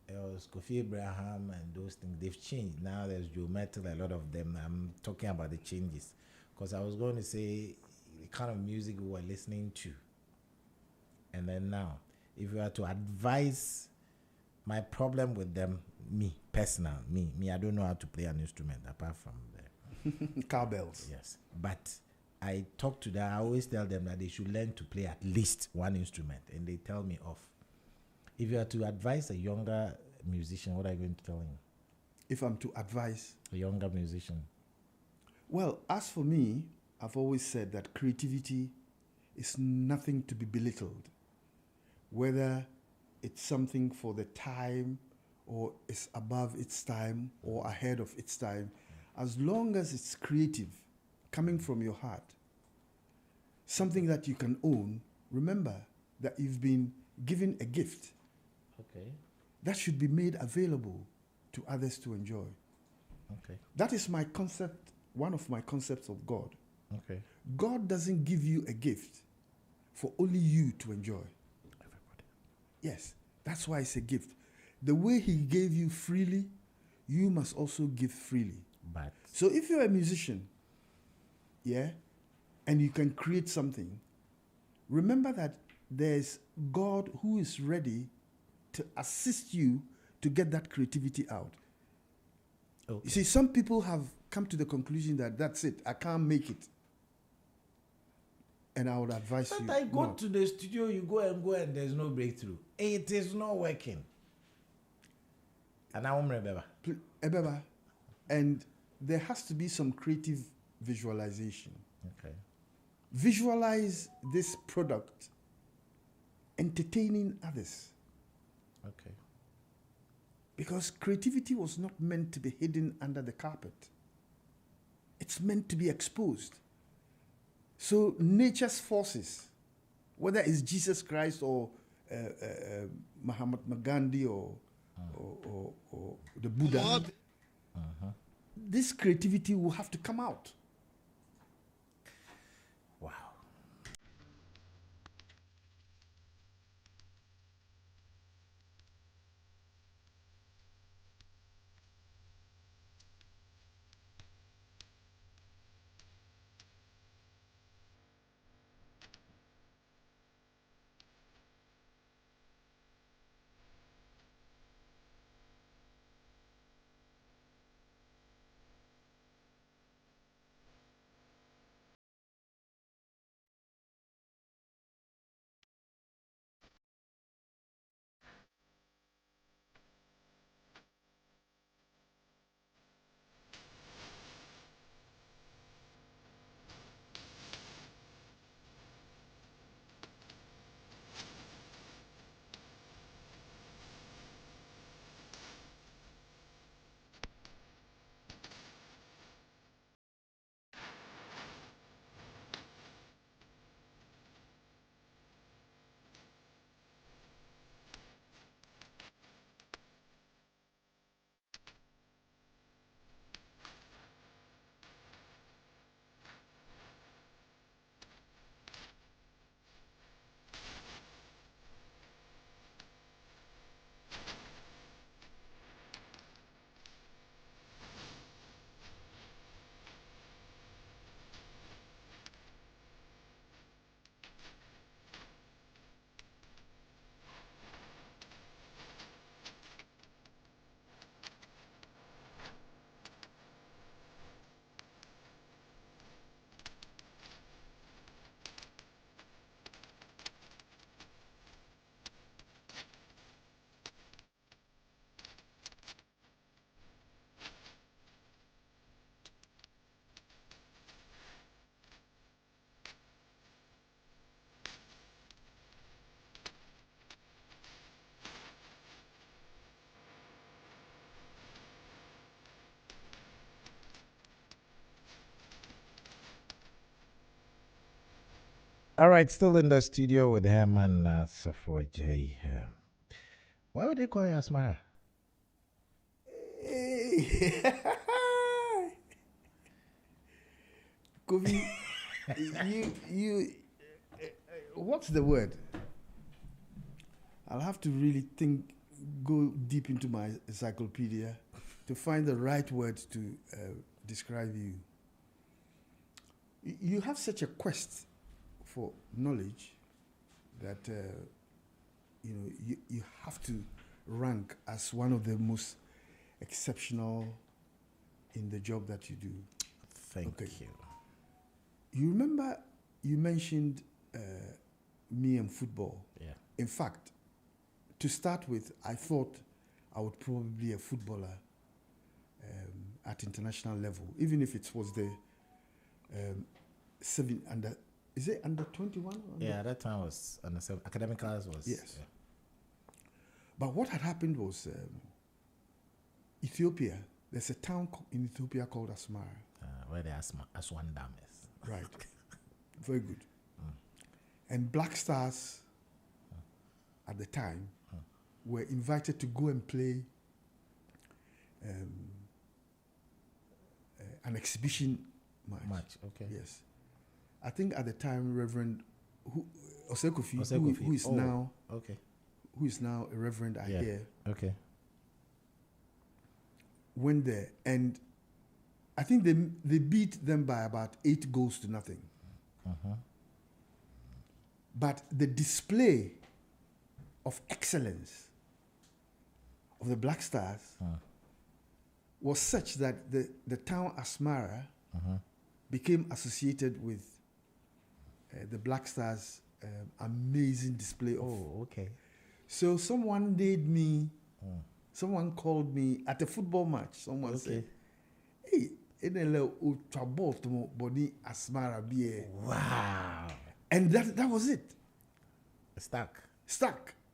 it was Kofi Abraham and those things, they've changed. Now there's Joe Metal, a lot of them. I'm talking about the changes. Because I was going to say the kind of music we were listening to. And then now, if you were to advise my problem with them, me, I don't know how to play an instrument apart from the Cowbells. yes. But I talk to them, I always tell them that they should learn to play at least one instrument, and they tell me off. If you are to advise a younger musician, what are you going to tell him? If I'm to advise, A younger musician. well, as for me, I've always said that creativity is nothing to be belittled, whether it's something for the time or it's above its time or ahead of its time. As long as it's creative, coming from your heart, something that you can own, remember that you've been given a gift Okay. that should be made available to others to enjoy. Okay. That is my concept, one of my concepts of God. Okay. God doesn't give you a gift for only you to enjoy. Everybody. Yes, that's why it's a gift. The way He gave you freely, you must also give freely. But So if you're a musician, yeah, and you can create something, remember that there's God who is ready to assist you to get that creativity out. okay. You see, some people have come to the conclusion that that's it, I can't make it. And I would advise you. Sometimes go not. to the studio, you go and there's no breakthrough. It is not working. And I won't remember. Ebeba, and there has to be some creative visualization. Okay. Visualize this product entertaining others. Okay. Because creativity was not meant to be hidden under the carpet. It's meant to be exposed. So nature's forces, whether it's Jesus Christ or Mahatma Gandhi or the Buddha, this creativity will have to come out. Wow. All right, still in the studio with Herman Asafo Agyei. Why would they call you Asmara? Hey. Kofi, what's the word? I'll have to really go deep into my encyclopedia to find the right words to describe you. You have such a quest for knowledge that you have to rank as one of the most exceptional in the job that you do. Thank you. You remember you mentioned me and football. Yeah. In fact, to start with, I thought I would probably be a footballer at international level, even if it was the is it under 21? Yeah, that time was under 7. Academic class was. Yes. Yeah. But what had happened was Ethiopia, there's a town in Ethiopia called Asmara. Where the Aswan Dam is. Right. Very good. And Black Stars at the time were invited to go and play an exhibition match. Okay. Yes. I think at the time, Reverend Osekofi, who is now a Reverend Agyei, went there, and I think they beat them by about 8 goals to nothing. But the display of excellence of the Black Stars was such that the town Asmara became associated with the Black Stars' amazing display of. So someone called me at a football match. Someone said, "Hey, body Asmara be." Wow. And that was it. Stuck.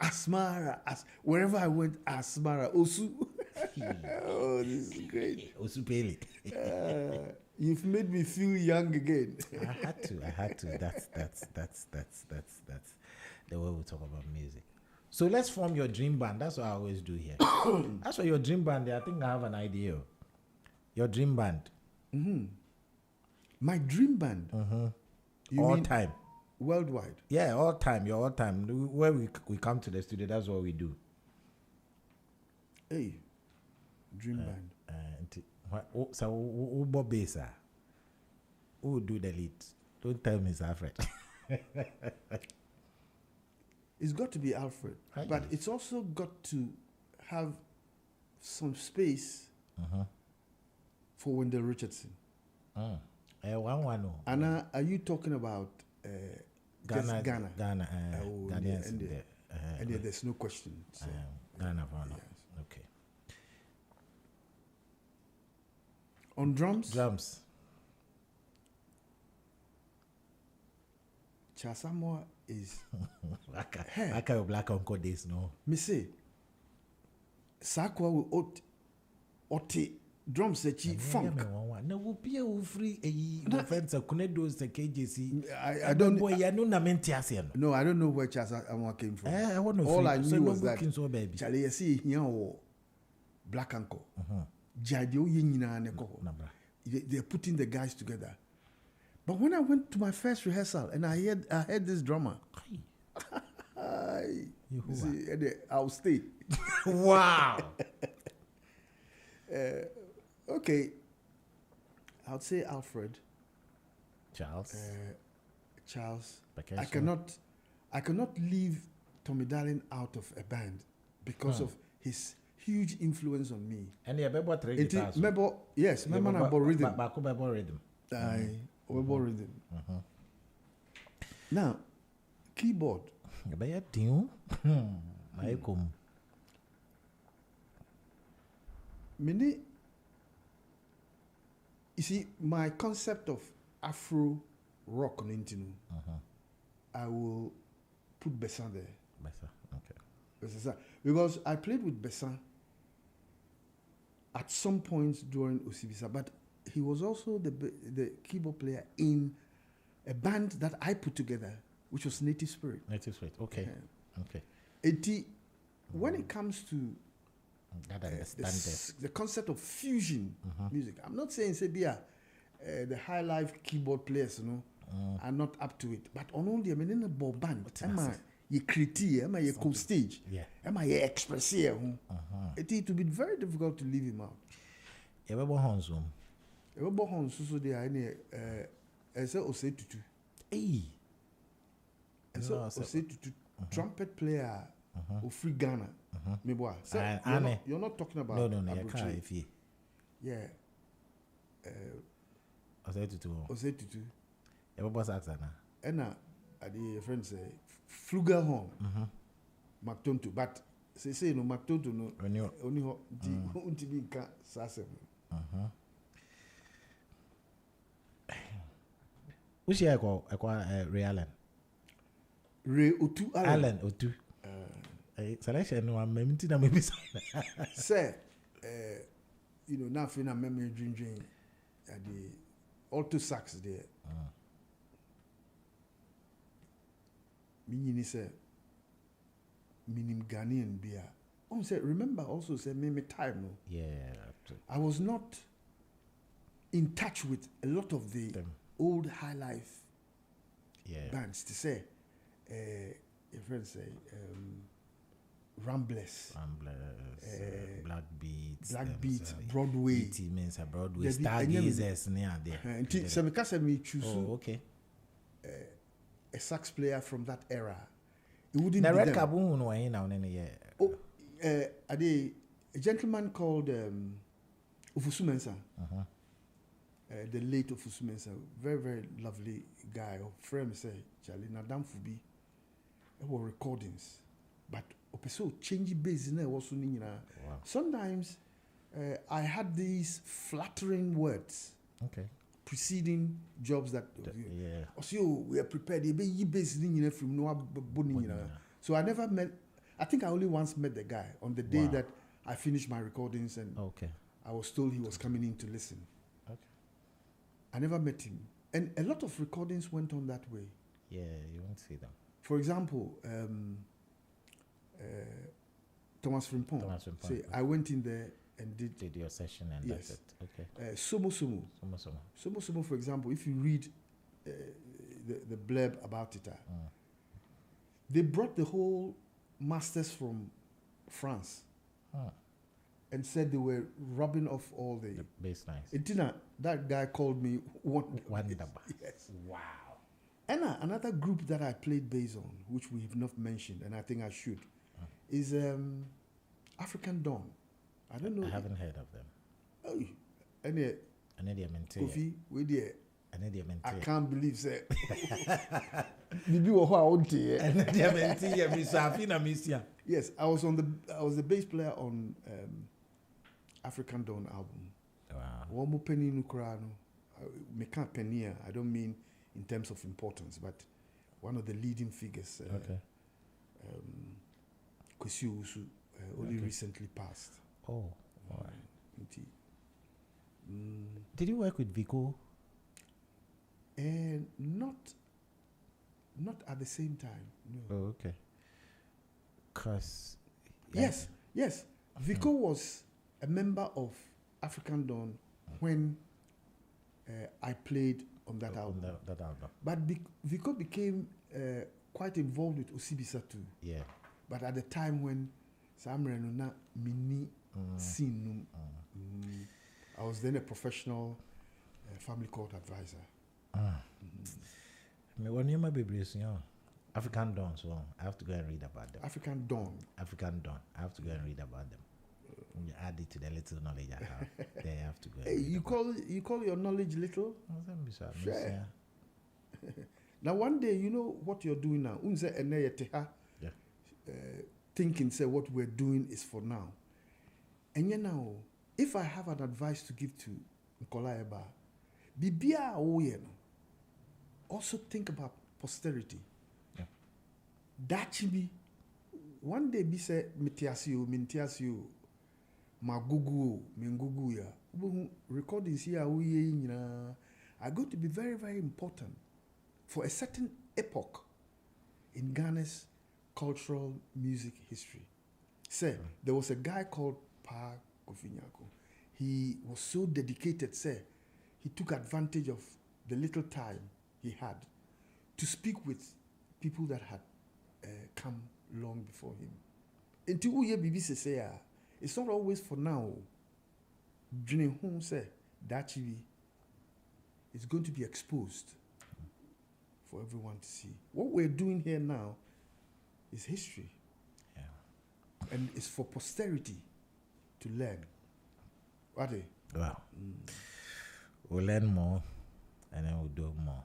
Asmara. Wherever I went, Asmara. Osu. Oh, this is great. Osu Pele. You've made me feel young again. I had to. That's the way we talk about music. So let's form your dream band. That's what I always do here. That's what your dream band. I think I have an idea. Your dream band. My dream band. All time. Worldwide. Yeah, all time. Your all time. Where we come to the studio, that's what we do. Hey, dream band. So who Obisa? Who will do the lead? Don't tell me it's Alfred. It's got to be Alfred, but it's also got to have some space for Wendell Richardson. Anna, are you talking about Ghana? Ghana. And there's no question. So. Ghana. Yes. Okay. On drums? Chasamoa is... I can't your black uncle days, no. Me say, Sakwa will ote drums that you funk. No, will be a free a fence of Kunedos, the KJC. I don't know. No, I don't know where Chasamoa came from. I want to all I knew was that baby. Charlie, see here black uncle. Jadio Yinina Neko. They're putting the guys together. But when I went to my first rehearsal and I heard this drummer, I'll stay. Wow. Okay. I would say Alfred. Charles. I cannot leave Tommy Darling out of a band because of his huge influence on me. And you have about yes, my man about rhythm. Rhythm. About rhythm. Now, keyboard. Many. You see, my concept of Afro rock on Intinu, I will put Bessin there. Okay. Because I played with Bessin at some points during Obisa, but he was also the keyboard player in a band that I put together which was Native Spirit. Native Spirit. Okay. Okay. When it comes to the concept of fusion music, I'm not saying say the high life keyboard players, are not up to it. But on all the in a ball band, you critique, you come stage, you express here. It will be very difficult to leave him out. Everybody Horns, so they are in a say tutu. Say tutu trumpet player of free Ghana. Me boy. You're not talking about no, you can't if you. Yeah. Say tutu. Everybody's accent. And the friend say flugelhorn. Mactonto, but say no Mactonto no. Only the unti be ka sasem. Which year Ray Allen? Ray Otu Allen Otu. Selection no I'm maybe say now for na memory dream at the alto sax there. Meaning say minim Ghanaian beer. Say remember also say me time no. Yeah. I was not in touch with a lot of the old high life bands to say your friends say Ramblers, Black Beats, Broadway, Broadway, Stargazers near there. So because me choose okay. A sax player from that era. It wouldn't be Red Kaboom no way now in a year. A gentleman called Ufusumensa. The late Ufusumensa, very, very lovely guy. Friend say, Charlie, Nadam Fubi, there were recordings. But Opeso changing bass in there also. Sometimes I had these flattering words. Okay. Preceding jobs that also we are prepared. So I never met. I think I only once met the guy on the day that I finished my recordings, and I was told he was coming in to listen. Okay. I never met him, and a lot of recordings went on that way. Yeah, you won't see them. For example, Thomas Frimpong. Say I went in there and did your session and that's it. Okay. Somo, for example, if you read the blurb about it, they brought the whole masters from France and said they were rubbing off all the bass lines. That guy called me Wonderba. Yes. Wow. And another group that I played bass on, which we have not mentioned, and I think I should, is African Dawn. I don't know. I haven't heard of them. Oh, Kofi, I can't believe that. Yes, I was the bass player on African Dawn album. Wow. I don't mean in terms of importance, but one of the leading figures. Kwesi Owusu only recently passed. Oh, all right. Did you work with Vico? Not at the same time. No. Oh, okay. Yes. Vico was a member of African Dawn when I played on that album. That album. But Vico became quite involved with Obisa too. Yeah. But at the time when Samre na mini scene, I was then a professional family court advisor. When you might be African Dawn, so I have to go and read about them. African Dawn. I have to go and read about them. You add it to the little knowledge I have. They have to go. Hey, you call your knowledge little? Sure. Now one day, you know what you're doing now. Thinking say what we're doing is for now. And you know, if I have an advice to give to Nkola Eba, Bibia also think about posterity. Yeah. That should be one day be say mintiasio, magugu, mingugu ya. Recordings here are going to be very, very important for a certain epoch in Ghana's cultural music history. Say, there was a guy called Pa Kofinyako. He was so dedicated, say, he took advantage of the little time he had to speak with people that had come long before him. Until we BBC say, it's not always for now. Dreaming home say that TV is going to be exposed for everyone to see. What we're doing here now is history. Yeah. And it's for posterity to learn. What? Well, we'll learn more and then we'll do more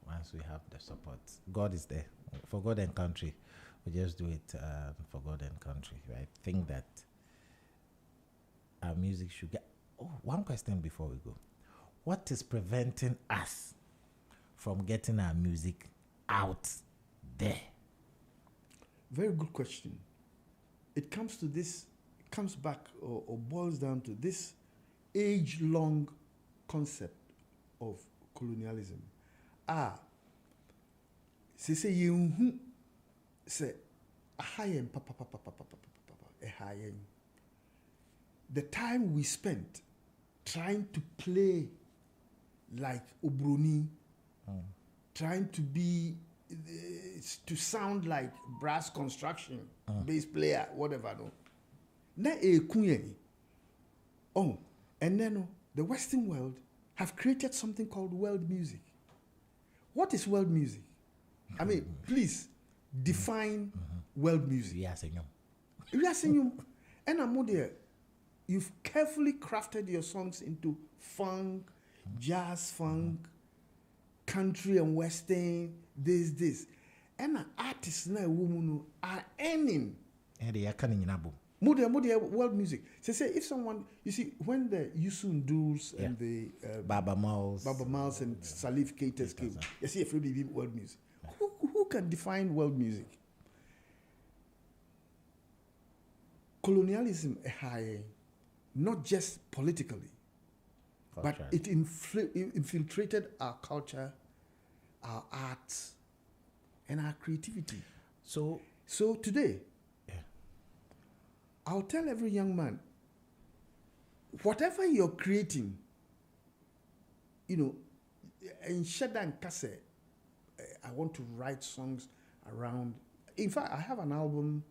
once we have the support. God is there. For God and country, we just do it for God and country. I think that our music should get... Oh, one question before we go. What is preventing us from getting our music out there? Very good question. It comes to this, comes back or boils down to this age-long concept of colonialism. Say you say a high papa. The time we spent trying to play like Obroni, trying to be to sound like brass construction, bass player, whatever. No. Oh, and then the Western world have created something called world music. What is world music? I mean, please define world music. Yes, and I'm there. You've carefully crafted your songs into funk, jazz funk, country and western, this. And artists now are earning. World music. So say if someone, you see, when the Yusun Durs and the Baba Miles and Salif Keita's came, you see if we world music. Who can define world music? Colonialism high, not just politically, but it infiltrated our culture, our arts, and our creativity. So today, I'll tell every young man, whatever you're creating, in Sheda and Kase, I want to write songs around. In fact, I have an album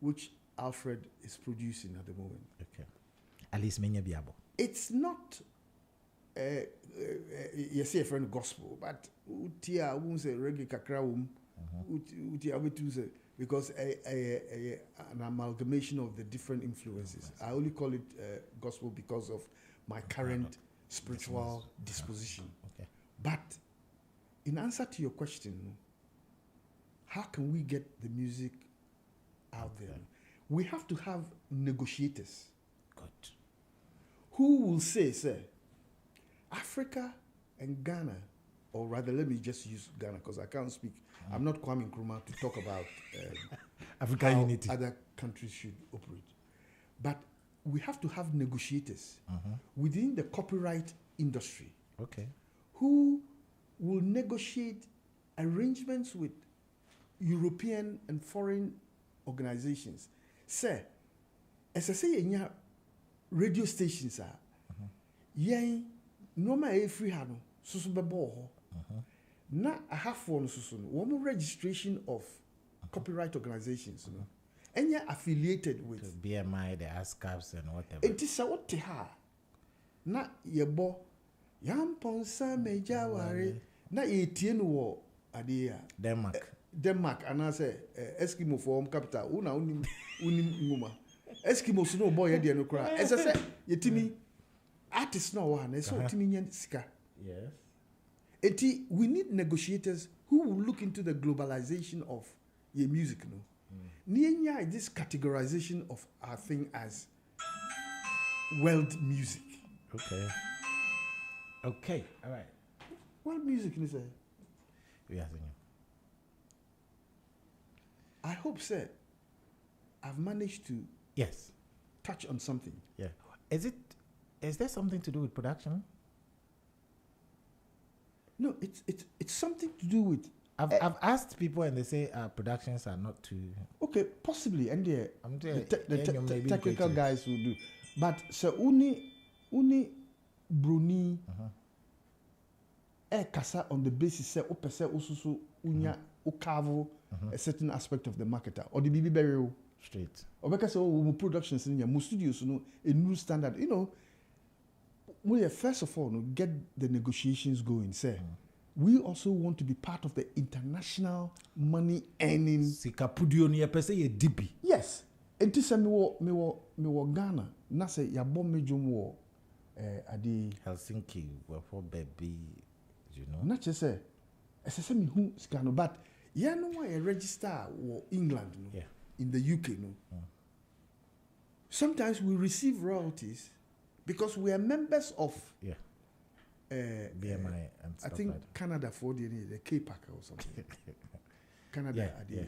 which Alfred is producing at the moment. Okay. At least many biabo. It's not you say a friend gospel, but utia won't say reggae kakra utia because an amalgamation of the different influences. I only call it gospel because of my current spiritual disposition. Okay. But in answer to your question, how can we get the music out there? We have to have negotiators. Good. Who will say, Africa and Ghana, or rather, let me just use Ghana because I can't speak. I'm not Kwame Nkrumah to talk about African how unity. Other countries should operate. But we have to have negotiators within the copyright industry. Okay. Who will negotiate arrangements with European and foreign organizations. Sir, as I say in your radio stations are normal free hano susu bebo na I have one susu one registration of copyright organizations and you're affiliated with the BMI, the ASCAPs and whatever. It is what ha na yebo yamponsa meja ware na yetien wo ade Denmark and I say Eskimo for capital una unim nguma Eskimo no boy here no cry as I say yetimi artist no one so timi nyen sika. Yes. We need negotiators who will look into the globalization of your music Nienya this categorization of our thing as world music. Okay. All right. World music is a Yes. I hope, sir, I've managed to touch on something. Yeah. Is there something to do with production? No, it's something to do with I've asked people and they say productions are not too. Okay, possibly, and the maybe technical creative. guys will do. But so uni Bruni kasa on the basis say opese ususu unya ukavo a certain aspect of the marketer or the BB burial Straight. or because we productions in your studios, a new standard. We first of all get the negotiations going. Say, we also want to be part of the international money earning. Sikapudio ni pese ye dibi. Yes, and this me wo Ghana. Na say ya bomb me jom wo adi Helsinki for baby, you know. Not just say, say me who scano, but yeah, no why register wo England, no? Yeah. In the UK, no. Sometimes we receive royalties because we are members of BMI and stuff I think like that. Canada for the K-Pack or something. Canada, yeah.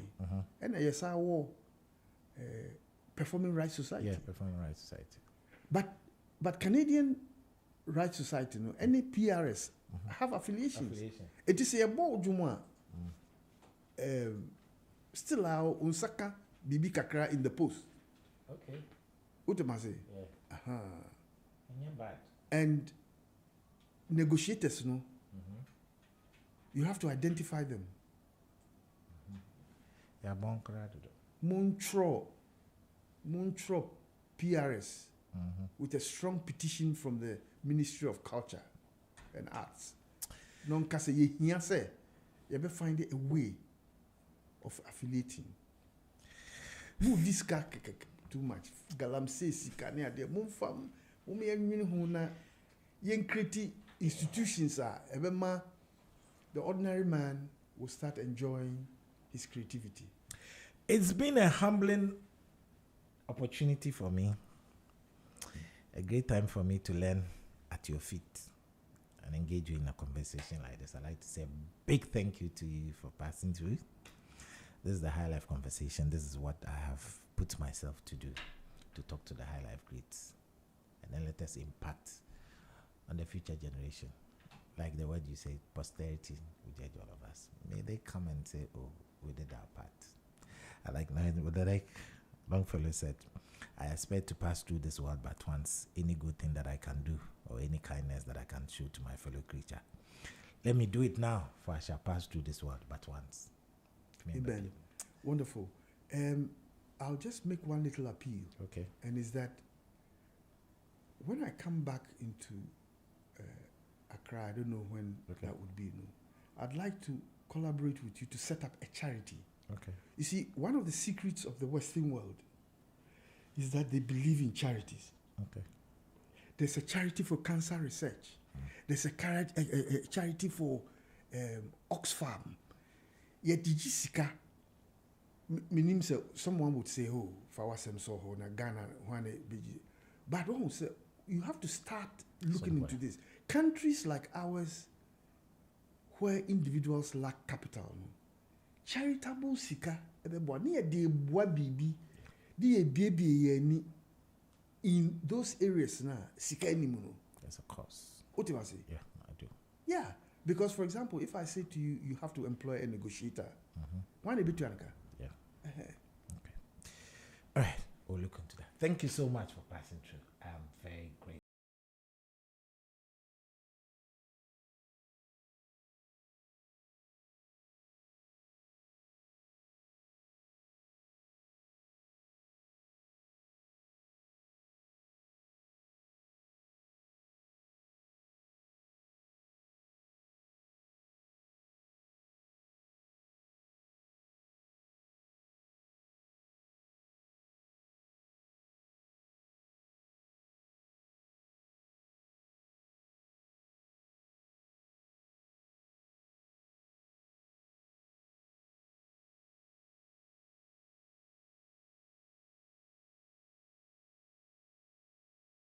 And yes, I war Performing Rights Society. Yeah, Performing Rights Society. But Canadian Rights Society, no, any PRS have affiliations. It is a board Juma. Still our unsaka bibi kakra in the post. Okay. Utemase. Yeah. Bad. And negotiators, no. You have to identify them. Yeah, bon crowd. Montreal PRS with a strong petition from the Ministry of Culture and Arts. Non kase ye hiya say you be find a way of affiliating. Move this car too much. Galam say sika ne ade mum fam mum ye nwini hu na yen create institutions are ebema the ordinary man will start enjoying his creativity. It's been a humbling opportunity for me, a great time for me to learn at your feet and engage you in a conversation like this. I'd like to say a big thank you to you for passing through. This is the High Life Conversation. This is what I have put myself to do, to talk to the High Life greats. And then let us impact on the future generation. Like the word you say, posterity will judge all of us. May they come and say, oh, we did our part. I like Longfellow said, I expect to pass through this world but once. Any good thing that I can do or any kindness that I can show to my fellow creature, let me do it now, for I shall pass through this world but once. Amen. Wonderful. I'll just make one little appeal. Okay. And is that when I come back into Accra, I don't know when that would be. No, I'd like to collaborate with you to set up a charity. Okay. You see, one of the secrets of the Western world is that they believe in charities. Okay. There's a charity for cancer research. There's a charity for Oxfam. Yet Sika, meaning someone would say, oh, Fawasem Soho, na Ghana, but you have to start looking into this. Countries like ours, where individuals lack capital, charitable Sika, in those areas now, Sika anymore. There's a cost. What do I say? Yeah, I do. Yeah, because for example, if I say to you, you have to employ a negotiator. Why not be to Anka? Yeah. Okay. All right. We'll look into that. Thank you so much for passing